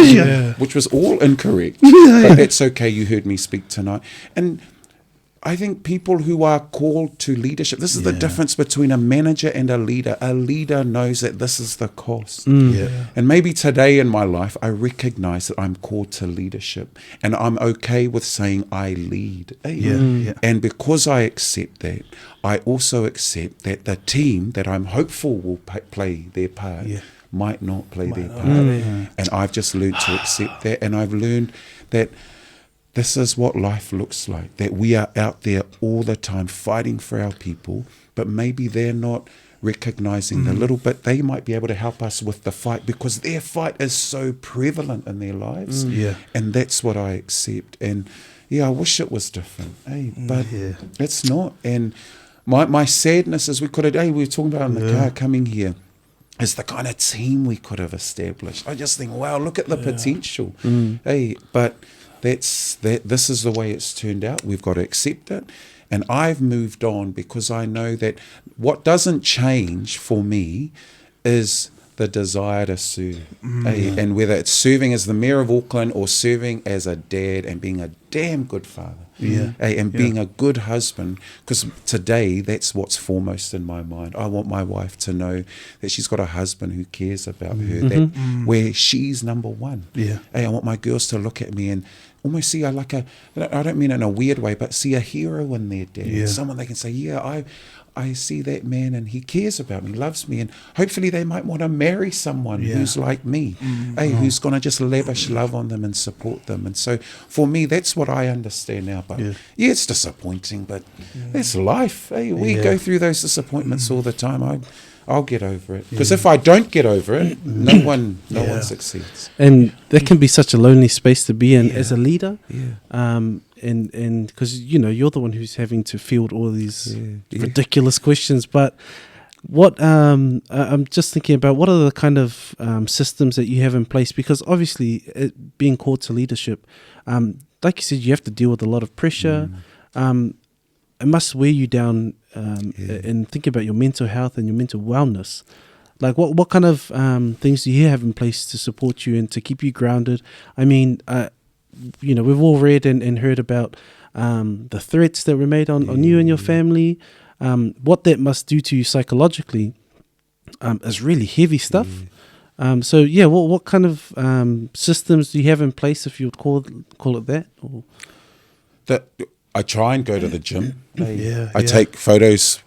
which was all incorrect, but that's okay, you heard me speak tonight. And I think people who are called to leadership, this is the difference between a manager and a leader. A leader knows that this is the cost. And maybe today in my life, I recognize that I'm called to leadership, and I'm okay with saying I lead. And because I accept that, I also accept that the team that I'm hopeful will play their part might not play their part. And I've just learned to accept that, and I've learned that this is what life looks like, that we are out there all the time fighting for our people, but maybe they're not recognizing the little bit they might be able to help us with the fight, because their fight is so prevalent in their lives. And that's what I accept. And I wish it was different, but it's not. And my sadness is we were talking about in the car coming here, is the kind of team we could have established. I just think, wow, look at the potential. But this is the way it's turned out. We've got to accept it. And I've moved on because I know that what doesn't change for me is the desire to serve. And whether it's serving as the mayor of Auckland or serving as a dad and being a damn good father. And being a good husband, because today that's what's foremost in my mind. I want my wife to know that she's got a husband who cares about her, that where she's number one. I want my girls to look at me and almost see her like I don't mean it in a weird way, but see a hero in their dad. Someone they can say, I see that man and he cares about me, loves me, and hopefully they might want to marry someone who's like me, who's going to just lavish love on them and support them. And so for me, that's what I understand now. But it's disappointing, but it's life. We go through those disappointments all the time. I'll get over it, because if I don't get over it, no one succeeds. And that can be such a lonely space to be in as a leader. And because you're the one who's having to field all these ridiculous questions. But what I'm just thinking about, what are the kind of systems that you have in place? Because obviously, being called to leadership, like you said, you have to deal with a lot of pressure. It must wear you down. And think about your mental health and your mental wellness. Like what kind of things do you have in place to support you and to keep you grounded? I mean, we've all read and heard about the threats that were made on you and your family. What that must do to you psychologically is really heavy stuff. What kind of systems do you have in place, if you would call it that? Or? I try and go to the gym. I take photos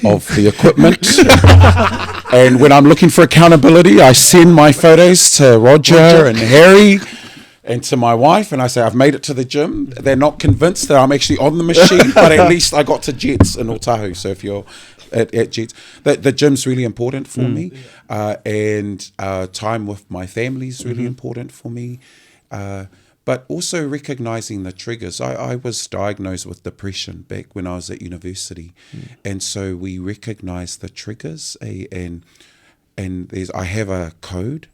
of the equipment. And when I'm looking for accountability, I send my photos to Roger and Harry and to my wife, and I say, I've made it to the gym. They're not convinced that I'm actually on the machine, but at least I got to Jets in Otahu. So if you're at Jets, the gym's really important for me. And time with my family is really important for me. But also recognizing the triggers. I was diagnosed with depression back when I was at university. And so we recognize the triggers. And I have a code.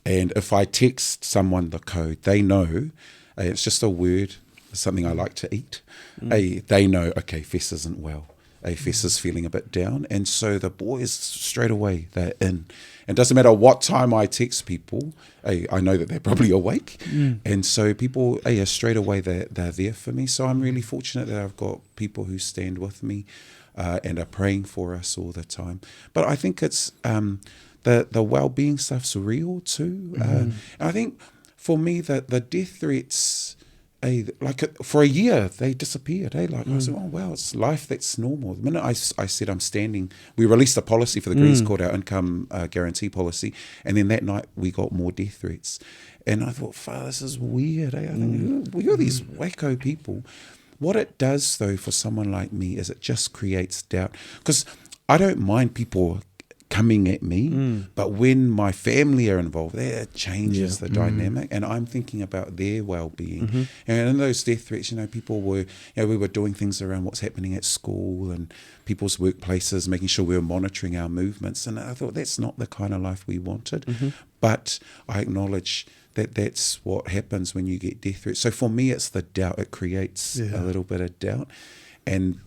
And if I text someone the code, they know. It's just a word, something I like to eat. They know, okay, Fess isn't well. Fess is feeling a bit down. And so the boys straight away, they're in. And it doesn't matter what time I text people, I know that they're probably awake. And so people, straight away, they're there for me. So I'm really fortunate that I've got people who stand with me and are praying for us all the time. But I think it's the well-being stuff's real too. And I think for me, the death threats, for a year, they disappeared. I was like, oh, wow, it's life that's normal. The minute I said I'm standing, we released a policy for the Greens called our income guarantee policy, and then that night we got more death threats. And I thought, Father, this is weird. I think, we're these wacko people. What it does, though, for someone like me is it just creates doubt. Because I don't mind people coming at me, but when my family are involved, that changes the dynamic, and I'm thinking about their well-being. And in those death threats, people were, we were doing things around what's happening at school and people's workplaces, making sure we were monitoring our movements, and I thought that's not the kind of life we wanted. But I acknowledge that that's what happens when you get death threats. So for me, it's the doubt. It creates a little bit of doubt, and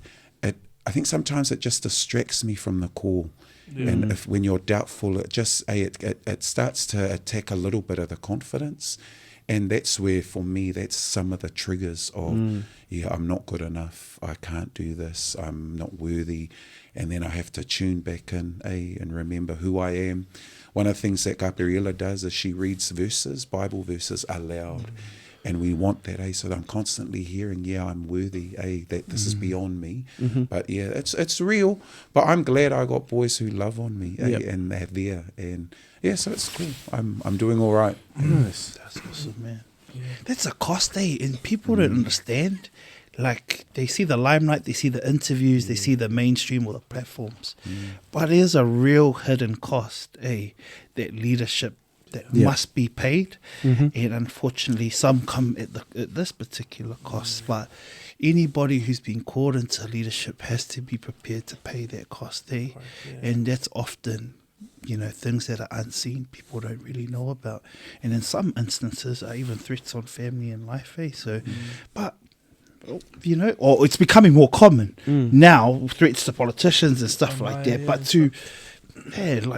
I think sometimes it just distracts me from the call. And when you're doubtful, it just it starts to attack a little bit of the confidence, and that's where, for me, that's some of the triggers of I'm not good enough, I can't do this, I'm not worthy, and then I have to tune back in and remember who I am. One of the things that Gabriela does is she reads Bible verses aloud. And we want that, so that I'm constantly hearing, I'm worthy, that this is beyond me. But it's real. But I'm glad I got boys who love on me, and they're there. And so it's cool. I'm doing all right. Nice. That's awesome, man. That's a cost, and people don't understand. Like, they see the limelight, they see the interviews, they see the mainstream or the platforms, but there's a real hidden cost, that leadership that must be paid, and unfortunately some come at this particular cost, but anybody who's been called into leadership has to be prepared to pay that cost, and that's often, things that are unseen, people don't really know about, and in some instances are even threats on family and life, so, but or it's becoming more common now, threats to politicians and stuff like that. But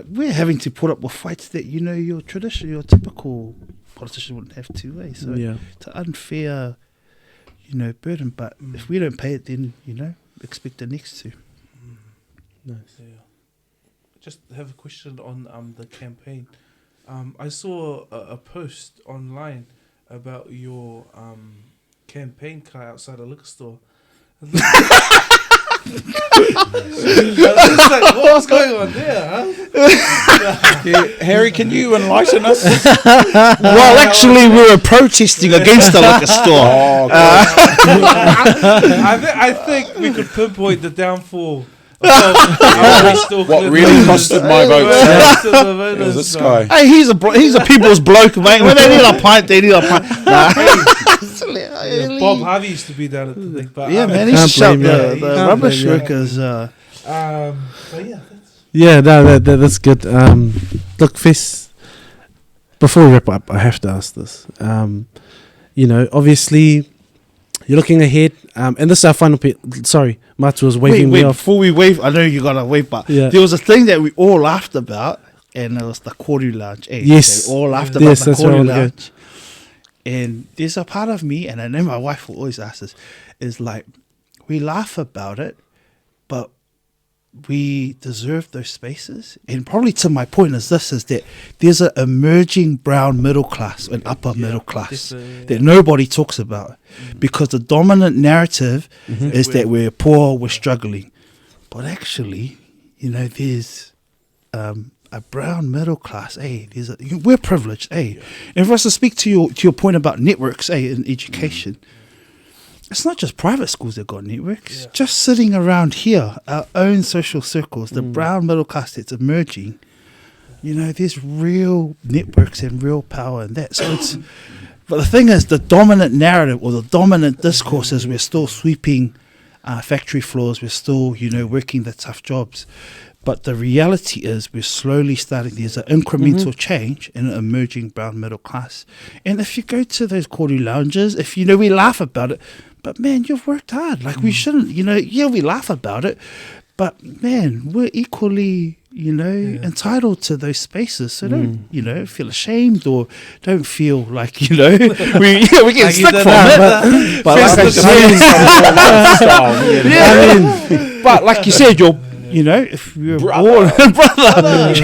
we're having to put up with fights that your typical politician wouldn't have to. So it's an unfair, burden. But if we don't pay it, then expect the next to. Nice. Yeah. Just have a question on the campaign. I saw a post online about your campaign car outside a liquor store. What was going on there, huh? Harry, can you enlighten us? Well, actually, we were protesting against the liquor store. I think we could pinpoint the downfall. What really costed my vote? It was this guy. Hey, he's a people's bloke, mate. When they need a pint, they need a pint. Bob Harvey used to be down at the thing, but man, he used to shout the rubbish workers. But yeah, that's good. Look, Fess, before we wrap up, I have to ask this. Obviously, you're looking ahead, and this is our final sorry, Matu was waving me off. Before we wave, I know you got to wave, but there was a thing that we all laughed about, and it was the Koru Lounge. Yes. They all laughed about the Koru Lounge. And there's a part of me, and I know my wife will always ask this, is like, we laugh about it, but we deserve those spaces. And probably to my point is that there's an emerging brown middle class and upper middle class that nobody talks about, because the dominant narrative is that we're poor, we're struggling. But actually, there's a brown middle class, we're privileged, And for us to speak to your point about networks, in education, it's not just private schools that got networks. Just sitting around here, our own social circles, the brown middle class that's emerging, there's real networks and real power in that. So but the thing is, the dominant narrative or the dominant discourse is we're still sweeping factory floors, we're still, working the tough jobs. But the reality is we're slowly starting, there's an incremental change in an emerging brown middle class. And if you go to those Koru lounges, we laugh about it, but man, you've worked hard. Like we shouldn't, we laugh about it, but man, we're equally, entitled to those spaces. So don't, feel ashamed or don't feel like, we get stuck from it. But like I said, but like you said, if you're born, brother,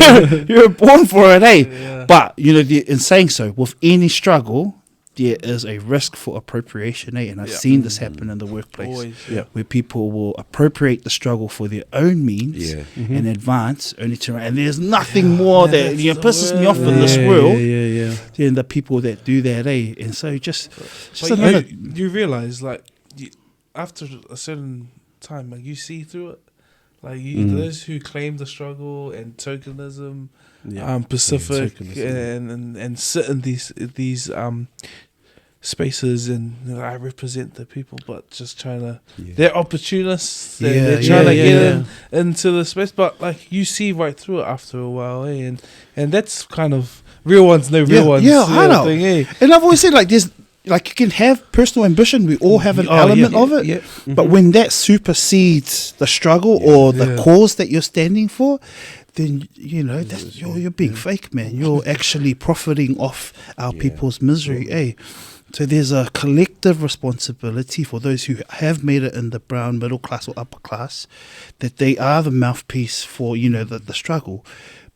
you're born for it, But, in saying so, with any struggle, there is a risk for appropriation, And I've seen this happen in the workplace, where people will appropriate the struggle for their own means and advance, only to, and there's nothing more that pisses me off in this world than the people that do that, And so just another. You realize, after a certain time, you see through it. Those who claim the struggle and tokenism, Pacific, and sit in these spaces, and I represent the people, but just trying to, they're opportunists. They're trying to get into the space, but you see right through it after a while, and that's kind of real ones, no real ones. Yeah, I know. Thing, And I've always said there's. You can have personal ambition. We all have an element of it. But when that supersedes the struggle or the cause that you're standing for, then, that's, you're being fake, man. You're actually profiting off our people's misery, So there's a collective responsibility for those who have made it in the brown middle class or upper class, that they are the mouthpiece for, the struggle,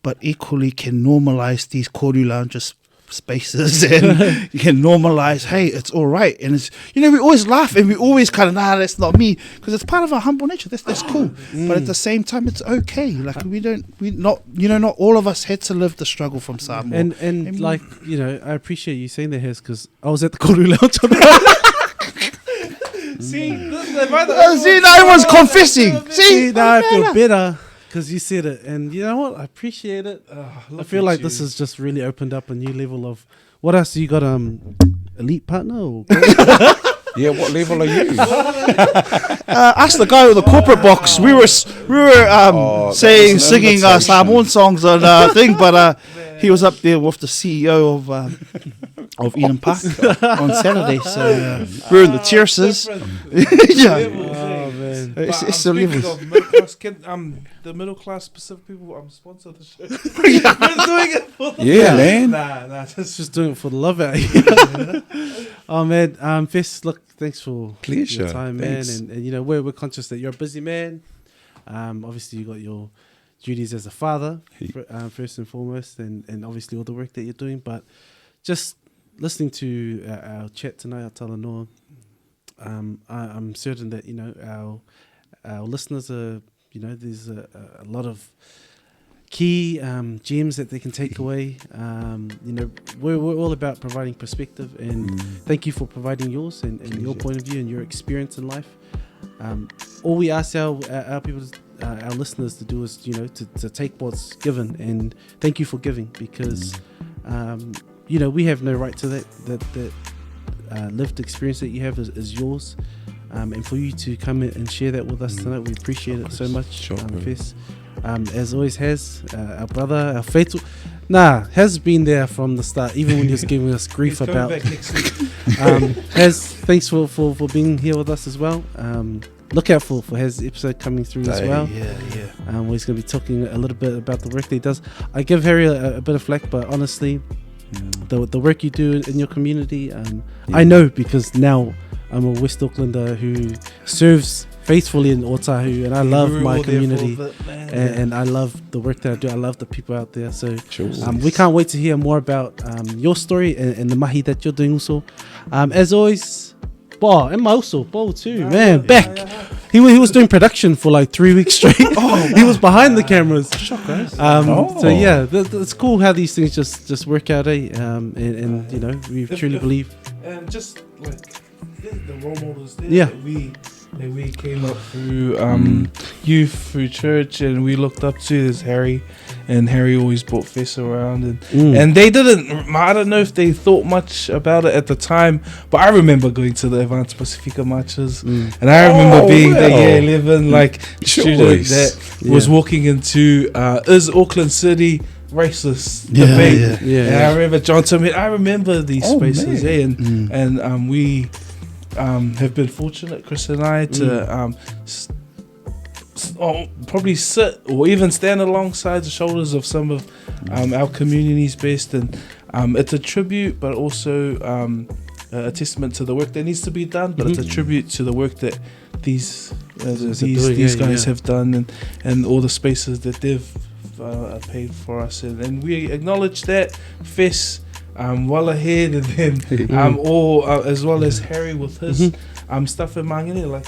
but equally can normalize these Koru lounges spaces and you can normalize, hey, it's all right. And it's, we always laugh and we always kind of, nah, that's not me, because it's part of our humble nature. That's cool. But at the same time, it's okay. Like not all of us had to live the struggle from Samoa. And like, I appreciate you saying that, Hez, because I was at the Koru Lounge. See, now everyone's confessing. See, now I feel better because you said it, and you know what? I appreciate it. I feel like this has just really opened up a new level of. What else? You got elite partner? Or Yeah, what level are you? Ask the guy with the corporate box. We were singing Samoan songs on thing, but he was up there with the CEO of Eden Park on Saturday. So we're in the tierces. Oh man, It's the levels. The middle class specific people sponsor the show. we're doing it for Man. Nah, just doing it for the love out here. Oh man, Fess, look, thanks for Pleasure. your time, Thanks. man. And we're conscious that you're a busy man. Obviously you got your duties as a father, first and foremost, and obviously all the work that you're doing. But just listening to our chat tonight, our talanoa, I'm certain that our listeners are, there's a lot of key gems that they can take away. We're all about providing perspective, and thank you for providing yours and your point of view and your experience in life. All we ask our people, our listeners, to do is to take what's given, and thank you for giving, because we have no right to that lived experience that you have is yours, and for you to come in and share that with us tonight, we appreciate it so much. Sure, Fess, as always, has our brother, our faithful, has been there from the start, even when he was giving us grief about. back next week. Has, thanks for being here with us as well. Look out for his episode coming through as well. Yeah. Where he's going to be talking a little bit about the work that he does. I give Harry a bit of flack, but honestly, the work you do in your community, I know, because now I'm a West Aucklander who serves faithfully in Otahu, and I love my community, and I love the work that I do. I love the people out there. So we can't wait to hear more about your story and the mahi that you're doing also. As always, and Bo too, man, back. He was doing production for like 3 weeks straight. He was behind the cameras. So yeah, it's cool how these things just work out, and we truly believe. And just like the role models there that we came up through youth, through church, and we looked up to is Harry, and Harry always brought Fess around, and they didn't, I don't know if they thought much about it at the time, but I remember going to the Advanced Pacifica marches, and I remember being the year 11 student that was walking into is Auckland City racist debate. And I remember John told me, I remember these spaces, and we have been fortunate, Chris and I, to probably sit or even stand alongside the shoulders of some of our community's best, and it's a tribute, but also a testament to the work that needs to be done, but it's a tribute to the work that these guys have done, and all the spaces that they've paid for us, and we acknowledge that. Fess well ahead, and then as well as Harry with his stuff in Mangere, like,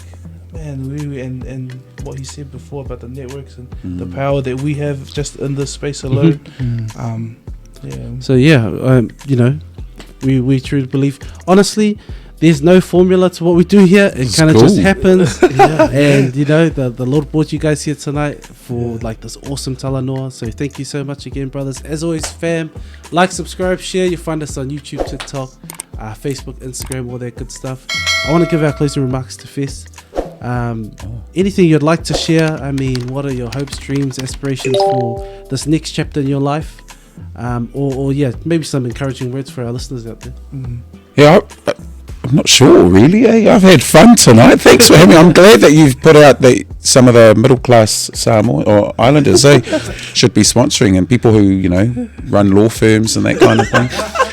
man, and what he said before about the networks and the power that we have just in this space alone. So we truly believe, honestly, there's no formula to what we do here. It kind of just happens. And the Lord brought you guys here tonight for like this awesome talanoa. So thank you so much again, brothers. As always, fam, like, subscribe, share. You'll find us on YouTube, TikTok, Facebook, Instagram, all that good stuff. I want to give our closing remarks to Fess. Anything you'd like to share? I mean, what are your hopes, dreams, aspirations for this next chapter in your life? Or maybe some encouraging words for our listeners out there. I'm not sure, really. I've had fun tonight. Thanks for having me. I'm glad that you've put out some of the middle class Samoa or Islanders. They should be sponsoring, and people who run law firms and that kind of thing.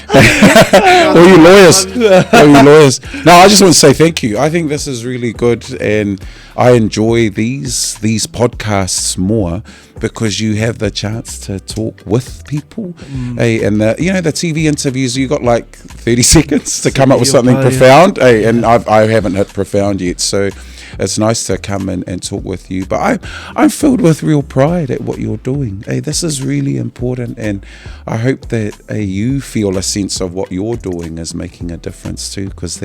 All you lawyers. No, I just want to say thank you. I think this is really good, and I enjoy these podcasts more because you have the chance to talk with people. Hey, and the TV interviews, you got like 30 seconds to come up with something profound. Hey, and I haven't hit profound yet, so it's nice to come and talk with you. But I'm filled with real pride at what you're doing. Hey, this is really important, and I hope that you feel a sense of what you're doing is making a difference too, because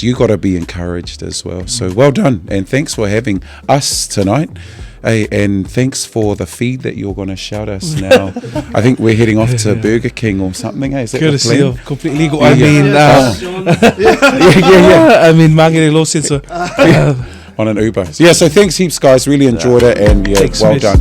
you got to be encouraged as well. So well done, and thanks for having us tonight. Hey, and thanks for the feed that you're going to shout us now. I think we're heading off to Burger King or something. Hey, is that Courtesy the of Complete Legal. Yeah, I mean, yeah. I mean, Mangere Law Center. On an Uber. Yeah, so thanks heaps, guys. Really enjoyed it, and yeah, Thanks, well Miss. done.